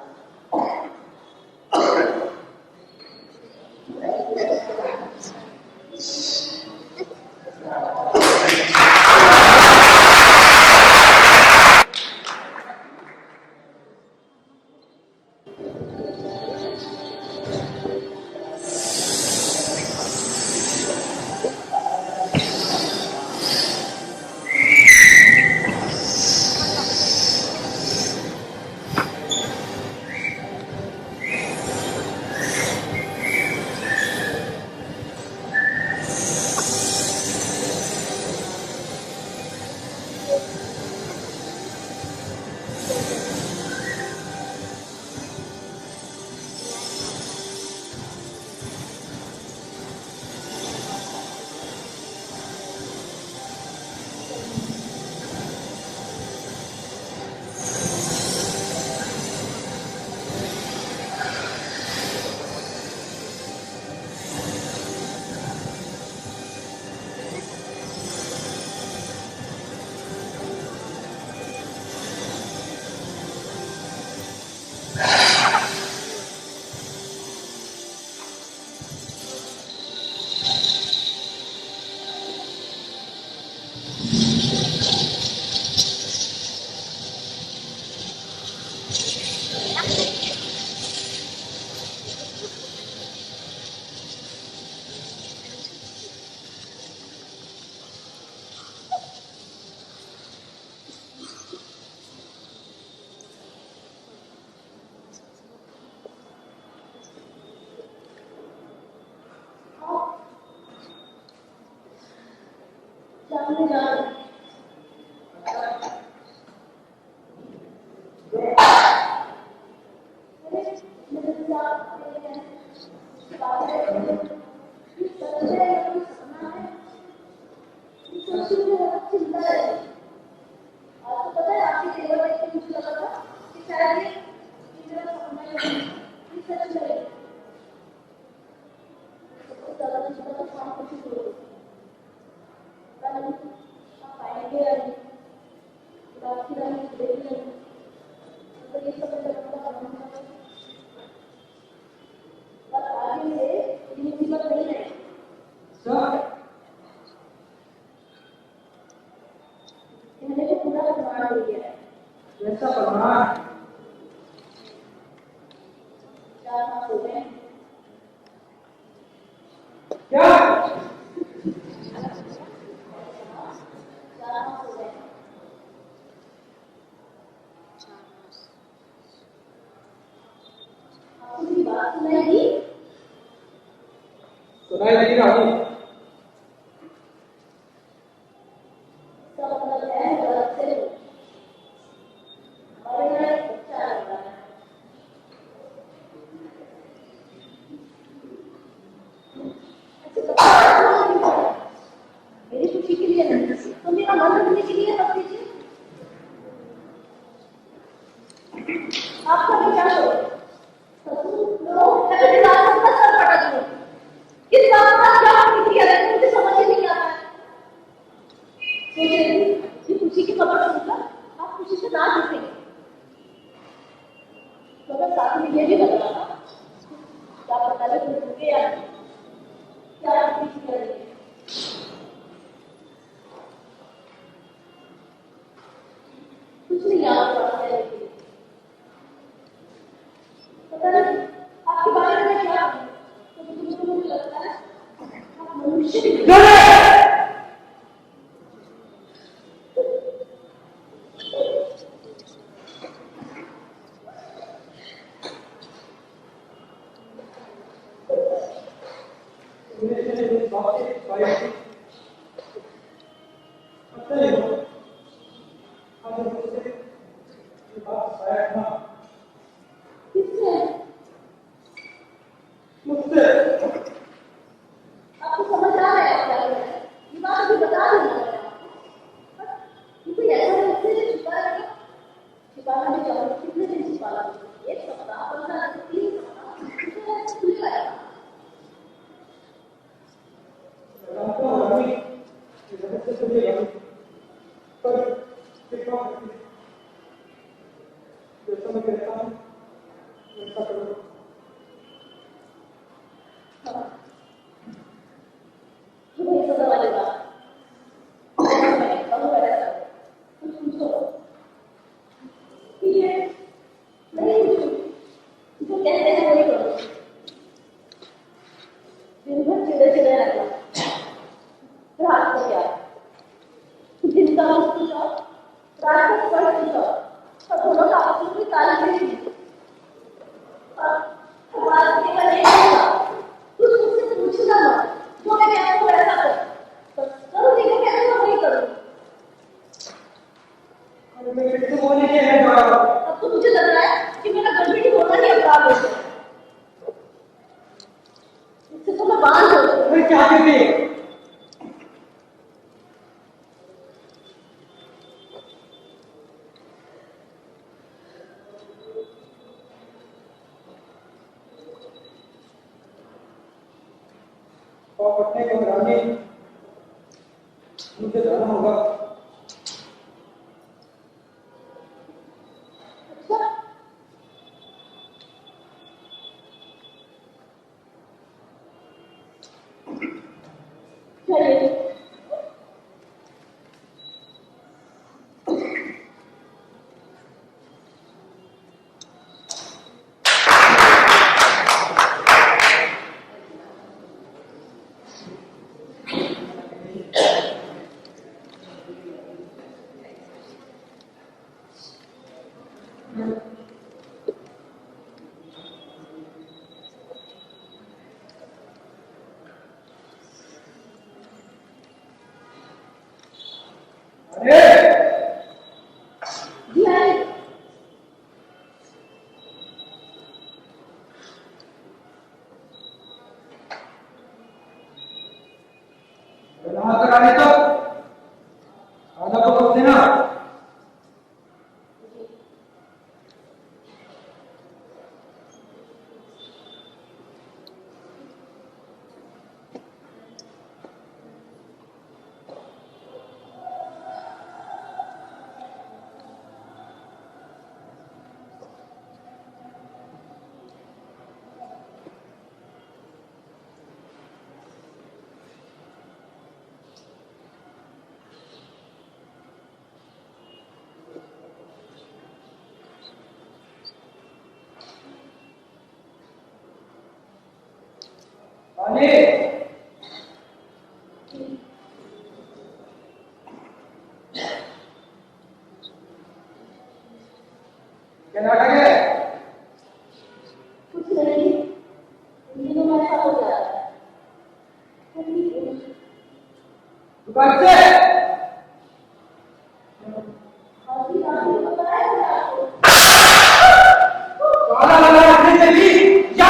सामने जा चिंता है। आपको पता है आपकी तेवर देख के मुझे लगा था कि शायद ये मेरा सपना ही है, ये सच है। सबसे ज्यादा चिंता तो शाम को शुरू हो गई। पता नहीं आप आएंगे या नहीं, रात की रानी देख लेंगे, तो ये सब मेरा लंबा काम है। पर आगे से ये मुसीबत नहीं है। मैंने तो पूरा प्रमाण दे दिया है। कैसा प्रमाण? 4 माह हो गए। क्या? 4 माह हो गए। आपको मेरी बात सुनाई दी? सुनाई दी रानी। इसका मतलब है गलत से हमारे यहाँ एक बच्चा आ रहा है। ऐसे बच्चा मेरी खुशी के लिए नहीं, तो मेरा मन रखने के लिए मत कीजिए। आपका विचार करो। लोग कभी रात को सर पटक दो। इस बात का क्या प्रतिक्रिया है मुझे समझ ही नहीं आता है। सोचिए खुशी की खबर सुनकर आप खुशी से ना जीतेंगे, मगर साथ में ये भी लग रहा था क्या पता नहीं तुम रुके या नहीं, क्या प्रतिक्रिया देंगे। कुछ नहीं आप पता नहीं आपके बारे में क्या तो मुझे लगता है आप मनुष्य किससे आपको समझ आ रहा है क्या हो रहा है? ये बात अभी बता दूंगा मैं आपको। ये कोई ऐसा मुझसे जो छुपा रहेगा, छुपाना भी चाहो कितने दिन छुपा लो, 1 सप्ताह 15 दिन 3 सप्ताह खुले लाएगा। वही सदा वाली बात मैं कहूँ ऐसा कुछ पूछो ठीक है, नहीं पूछो जो कहते हैं वही करो। दिन भर चिड़े चिड़े रहना, रात को क्या दिन का मुझको जाओ, रात को पढ़ जाओ, और दोनों का आपस में कोई तालमेल नहीं। और बात के बाद एक होगा कुछ मुझसे पूछना मत, जो मैं कहता हूँ ऐसा कर, करो ठीक है कहते हो वही करो। अब तो मुझे लग रहा है कि मेरा गड़बड़ी होना ही अपराध हो गया, इससे तो मैं बांध हो गई। क्या कहते और पटने को रानी मुझे जाना होगा। चलिए अरे जी आई। बना कर आने तो खाना को कब देना। पानी क्या नाटक है। कुछ नहीं, इन दिनों में ऐसा हो जा रहा है। दुकान से अभी आपको बताया था आपको। काला लगा रखने से भी क्या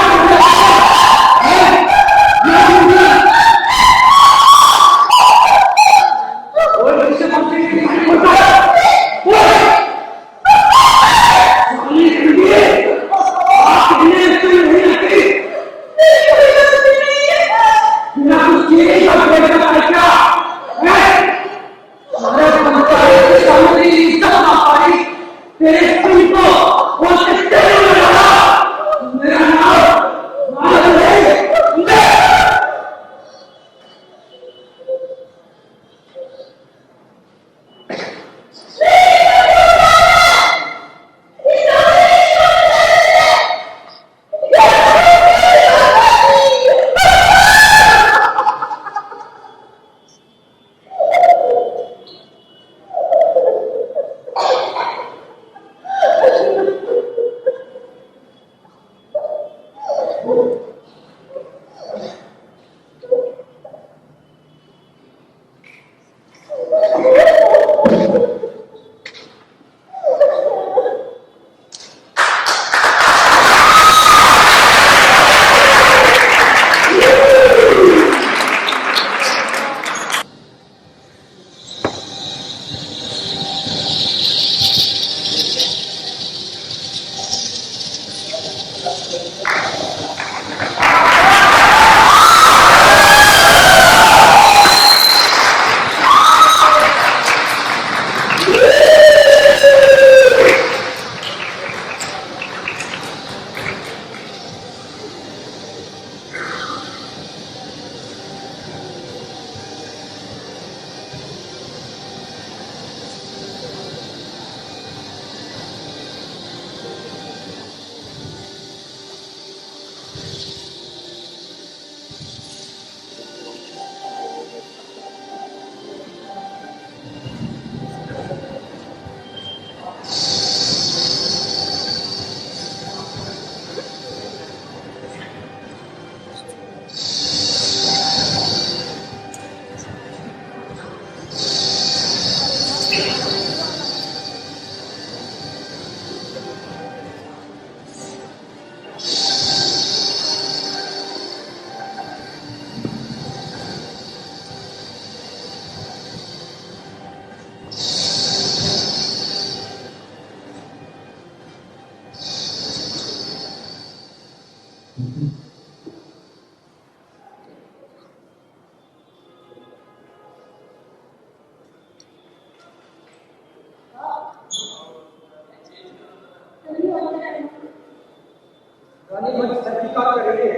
गाने में तहकीकात करेंगे,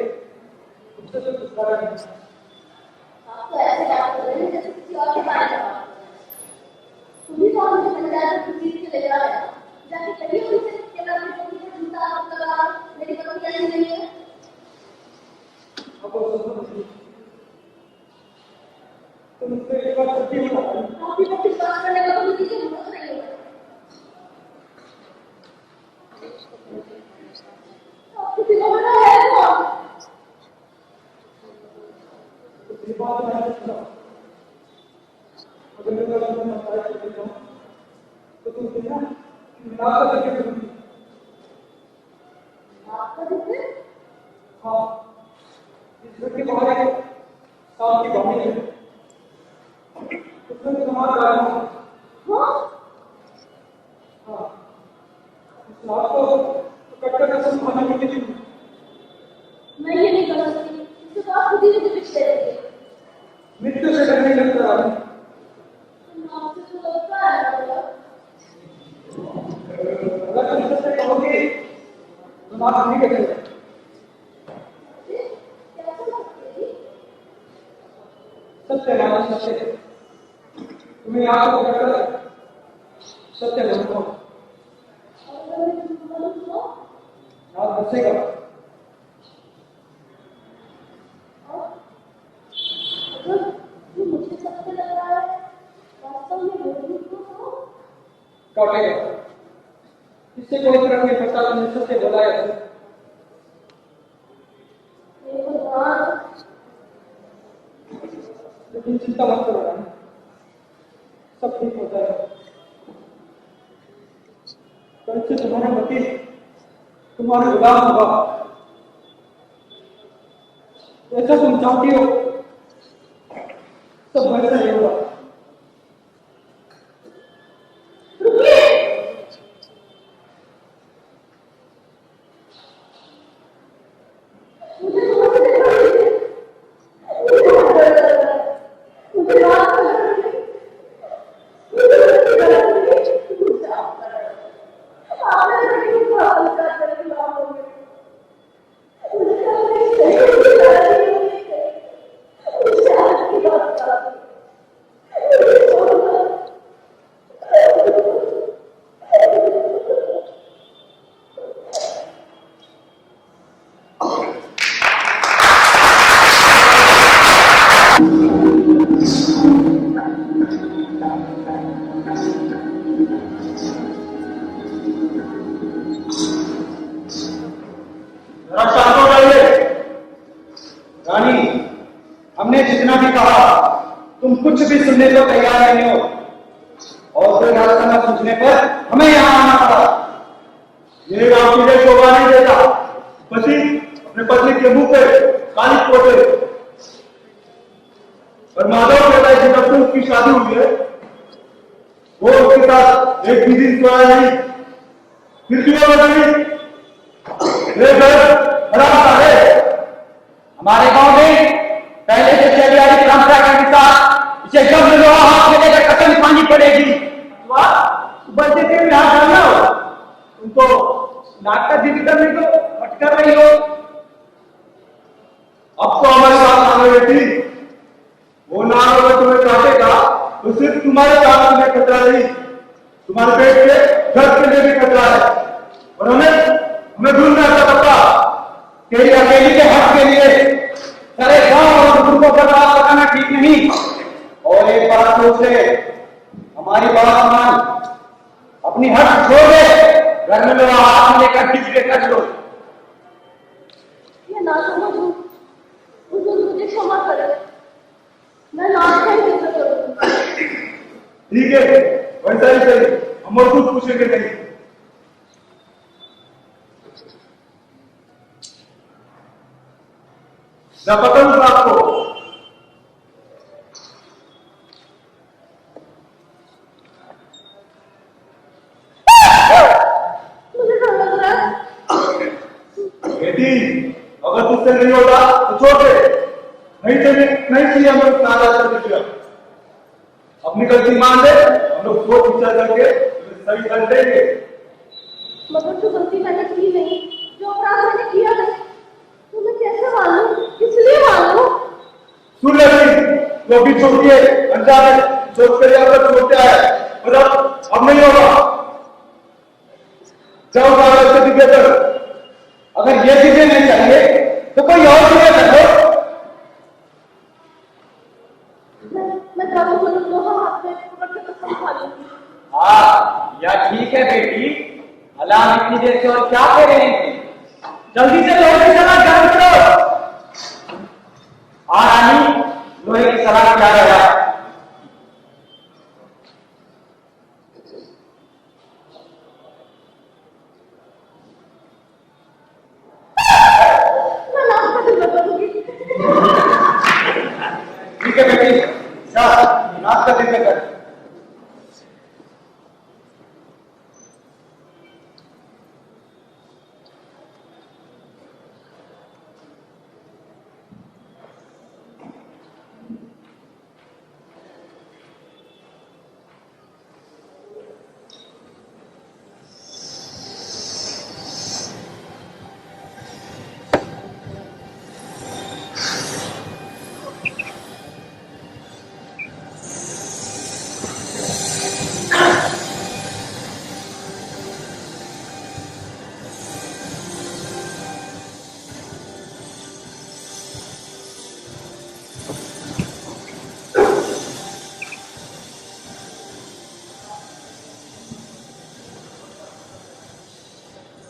उससे तो छुटकारा नहीं। आप तो ऐसे बात कर रहे हैं जैसे किसी और के बारे में बात कर रहे हैं। खुद ही तो हमने पंचायत की चीज के ले जा रहे हैं, जाके कहिए उनसे कि अगर मेरी पत्नी को जूता आप लगा, मेरी पत्नी ऐसी नहीं है। अब वो सोचो तो मुझसे एक बात करती हूँ ना, आपकी पत्नी बात करने का तो मुझे हिम्मत नहीं है। आपको दिमाग में है कौन? ये बात मैं सुना, अगर मैं जब मैं मसाई चले जाऊं तो तुम देखना नाक का दिक्कत होगी। आपका दिक्कत? हाँ, इस घर के बाहर एक सांप की बामी है, उसमें तुम्हारा डालना। हाँ? हाँ, इस सांप को कट कर तुम खाने के लिए मैं ये नहीं कर सकती, इसके तो आप खुद ही मुझे पिछले देंगे। मृत्यु से डरने लगता है। आपसे तो लगता है ना, अगर तुम सत्य कहोगे तो माफ नहीं करेंगे। कैसे लगती? सत्य मानो सत्य, तुम्हें यहाँ को पकड़कर सत्य बोलो। अगर मैं तुमको बोलूं तो? आप बचेगा। अगर ये मुझे सत्य लग रहा है, वास्तव में बोलूं तो? काटेगा। इससे कोई फर्क नहीं पड़ता तुमने सत्य बोला है। हे भगवान, लेकिन चिंता मत करो रानी, सब ठीक हो जाएगा। कल से तुम्हारा पति तुम्हारे गुलाम होगा, जैसा तुम चाहती हो सब वैसा ही होगा। रुकिए। मुझे समझ नहीं आ रही है। मुझे बहुत डर लग रहा है। मुझे रात को डर लग रही है। मुझे डर लग रही है। मुझे आपका डर लग रहा है। आपने मेरे को पागल कर दिया कि आप हो गए। मुझे क्या नहीं सही मुझे डर नहीं है। मुझे आपकी बात का मुझे छोड़ना। जरा शांत हो जाइए। रानी, हमने जितना भी कहा तुम कुछ भी सुनने को तैयार नहीं हो और कोई रास्ता न पूछने पर हमें यहाँ आना पड़ा। ये गांव तुझे शोभा नहीं देता। पति अपने पत्नी के मुंह पे काली पोते और माधव कहता है कि जब से उसकी शादी हुई है वो उसके साथ एक भी दिन सोया नहीं, फिर क्यों बताइए ये घर खराब है। हमारे गांव में पहले से चली आ रही परंपरा के अनुसार इसे जब लोहा हाथ में लेकर कसम खानी पड़ेगी। बच्चे के यहाँ डालना हो, तुम तो नाटक जिद करने को भटक रही हो। अब तो हमारे साथ आ गई थी, वो ना अगर तुम्हें काटेगा तो सिर्फ तुम्हारे साथ में खतरा नहीं, तुम्हारे पेट के घर के लिए भी खतरा है। और हमें ढूंढना था पता तेरी अकेली के हक के लिए सारे गांव और कुटुंब को बर्बाद करना ठीक नहीं। और एक बात सोच ले, हमारी बात मान, अपनी हक छोड़ दे, घर में लोहा हाथ में लेकर डिग्री कर लो। मैं ना समझूं, मुझे क्षमा करे। मैं नाटक नहीं कर सकती। ठीक है, वैसा ही सही, हम और कुछ पूछेंगे नहीं। ना पता उस आपको मुझे डर लग रहा है। बेटी, अगर तुझसे नहीं होता तो छोड़ दे, नहीं चाहिए हमें नाराज कर दीजिए। अपनी गलती मान ले, हम लोग सोच विचार करके तुम्हें सही कर देंगे। मगर जो गलती मैंने की नहीं, जो अपराध मैंने किया नहीं, तो मैं कैसे मानूं? इसलिए मानूं। सुन ले, जो भी छोटी है अनजान है, सोच कर यहाँ पर छोटा है, और अब नहीं होगा। जाओ कागज से दिखे कर। अगर ये चीजें नहीं चाहिए तो कोई और चीजें रखो। मैं जाऊं तो लोहा हाथ में पकड़ के कसम खा लूंगी। हाँ, या ठीक है बेटी, अलाम इतनी देर से और क्या कर रहे हैं? जल्दी से लोहे की सलाह गर्म करो। हाँ रानी, लोहे की सलाह क्या रहेगा? क्या नाच का दिन कर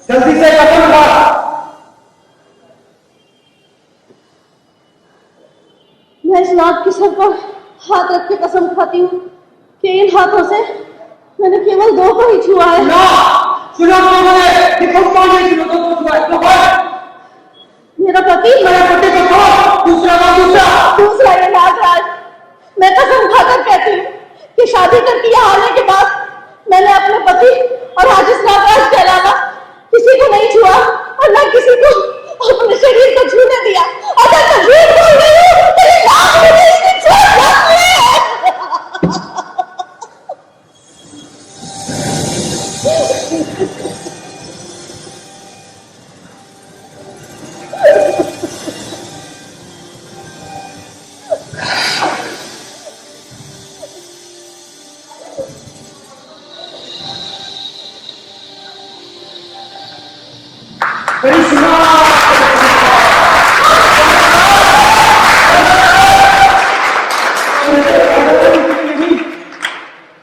जल्दी से कसम खा। मैं इस नाग के सर पर हाथ रख के कसम खाती हूँ कि इन हाथों से मैंने केवल 2 को ही छुआ है। सुनो मेरा पति दूसरा ये नागराज। मैं कसम खाकर कहती हूँ कि शादी करके यहाँ आने के बाद मैंने अपने पति और आज इस नागराज के अलावा किसी को नहीं छुआ और न किसी को अपने शरीर को छूने दिया। अगर मैं झूठ बोल रही हूँ तो ये नाग मुझे इसकी चोट लगती है।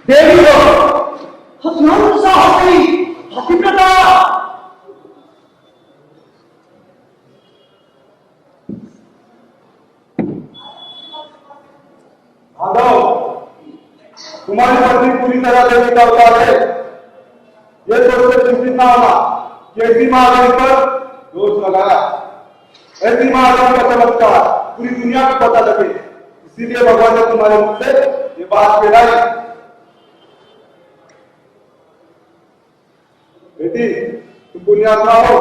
देवी हो हसनान साहसी हाथी प्रता माधव, तुम्हारी पत्नी पूरी तरह देवी का अवतार है। ये सोच कर चिंतित ना होना कि ऐसी महादेवी पर दोष लगाया। ऐसी महादेवी का चमत्कार पूरी दुनिया को पता लगे, इसीलिए भगवान ने तुम्हारे मुख से ये बात कहलाई। बेटी, तुम पुण्यात्मा हो।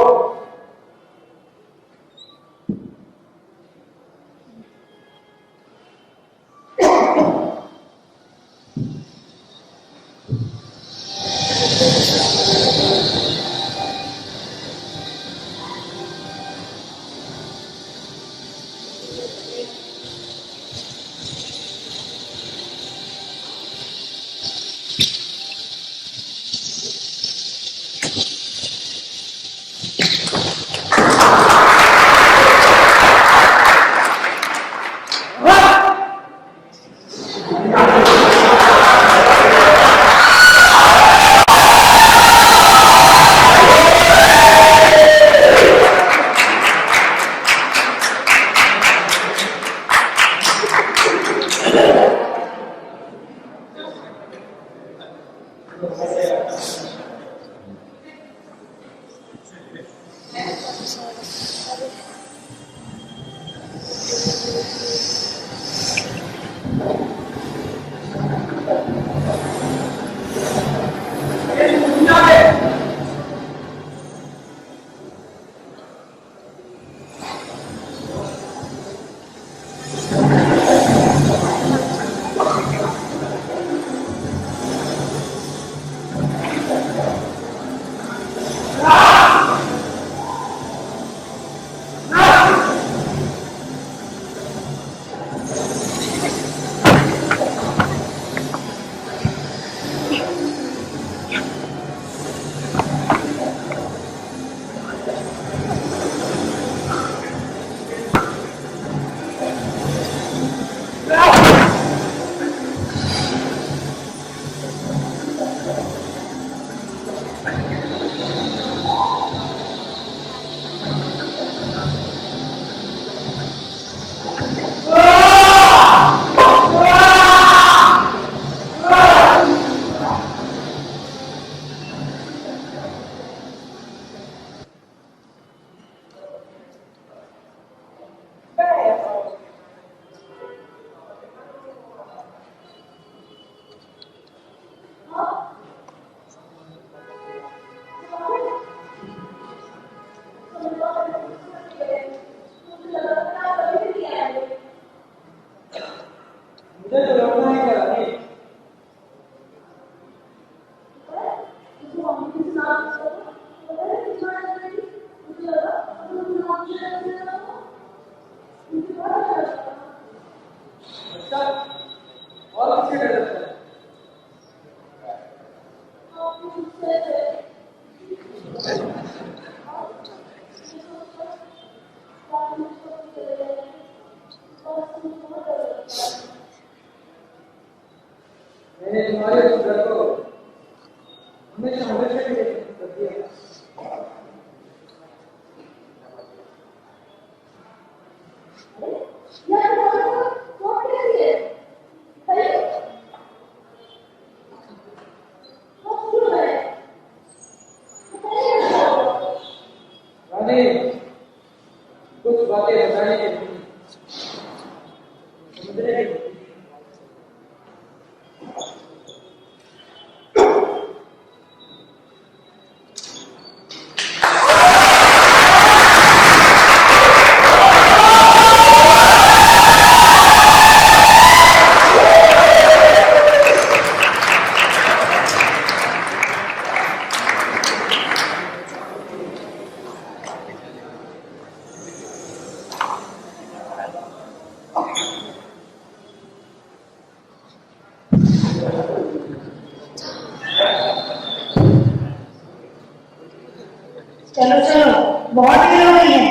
मैंने तुम्हारे उस घर को हमेशा हमेशा के लिए पसंद कर दिया। यार तुम्हारा कौन कैसी है? बताइए। कौन क्यों है? बताइए ना। रानी, कुछ बातें बताने के लिए समझने की चलो चलो, बहुत देर हो गई है।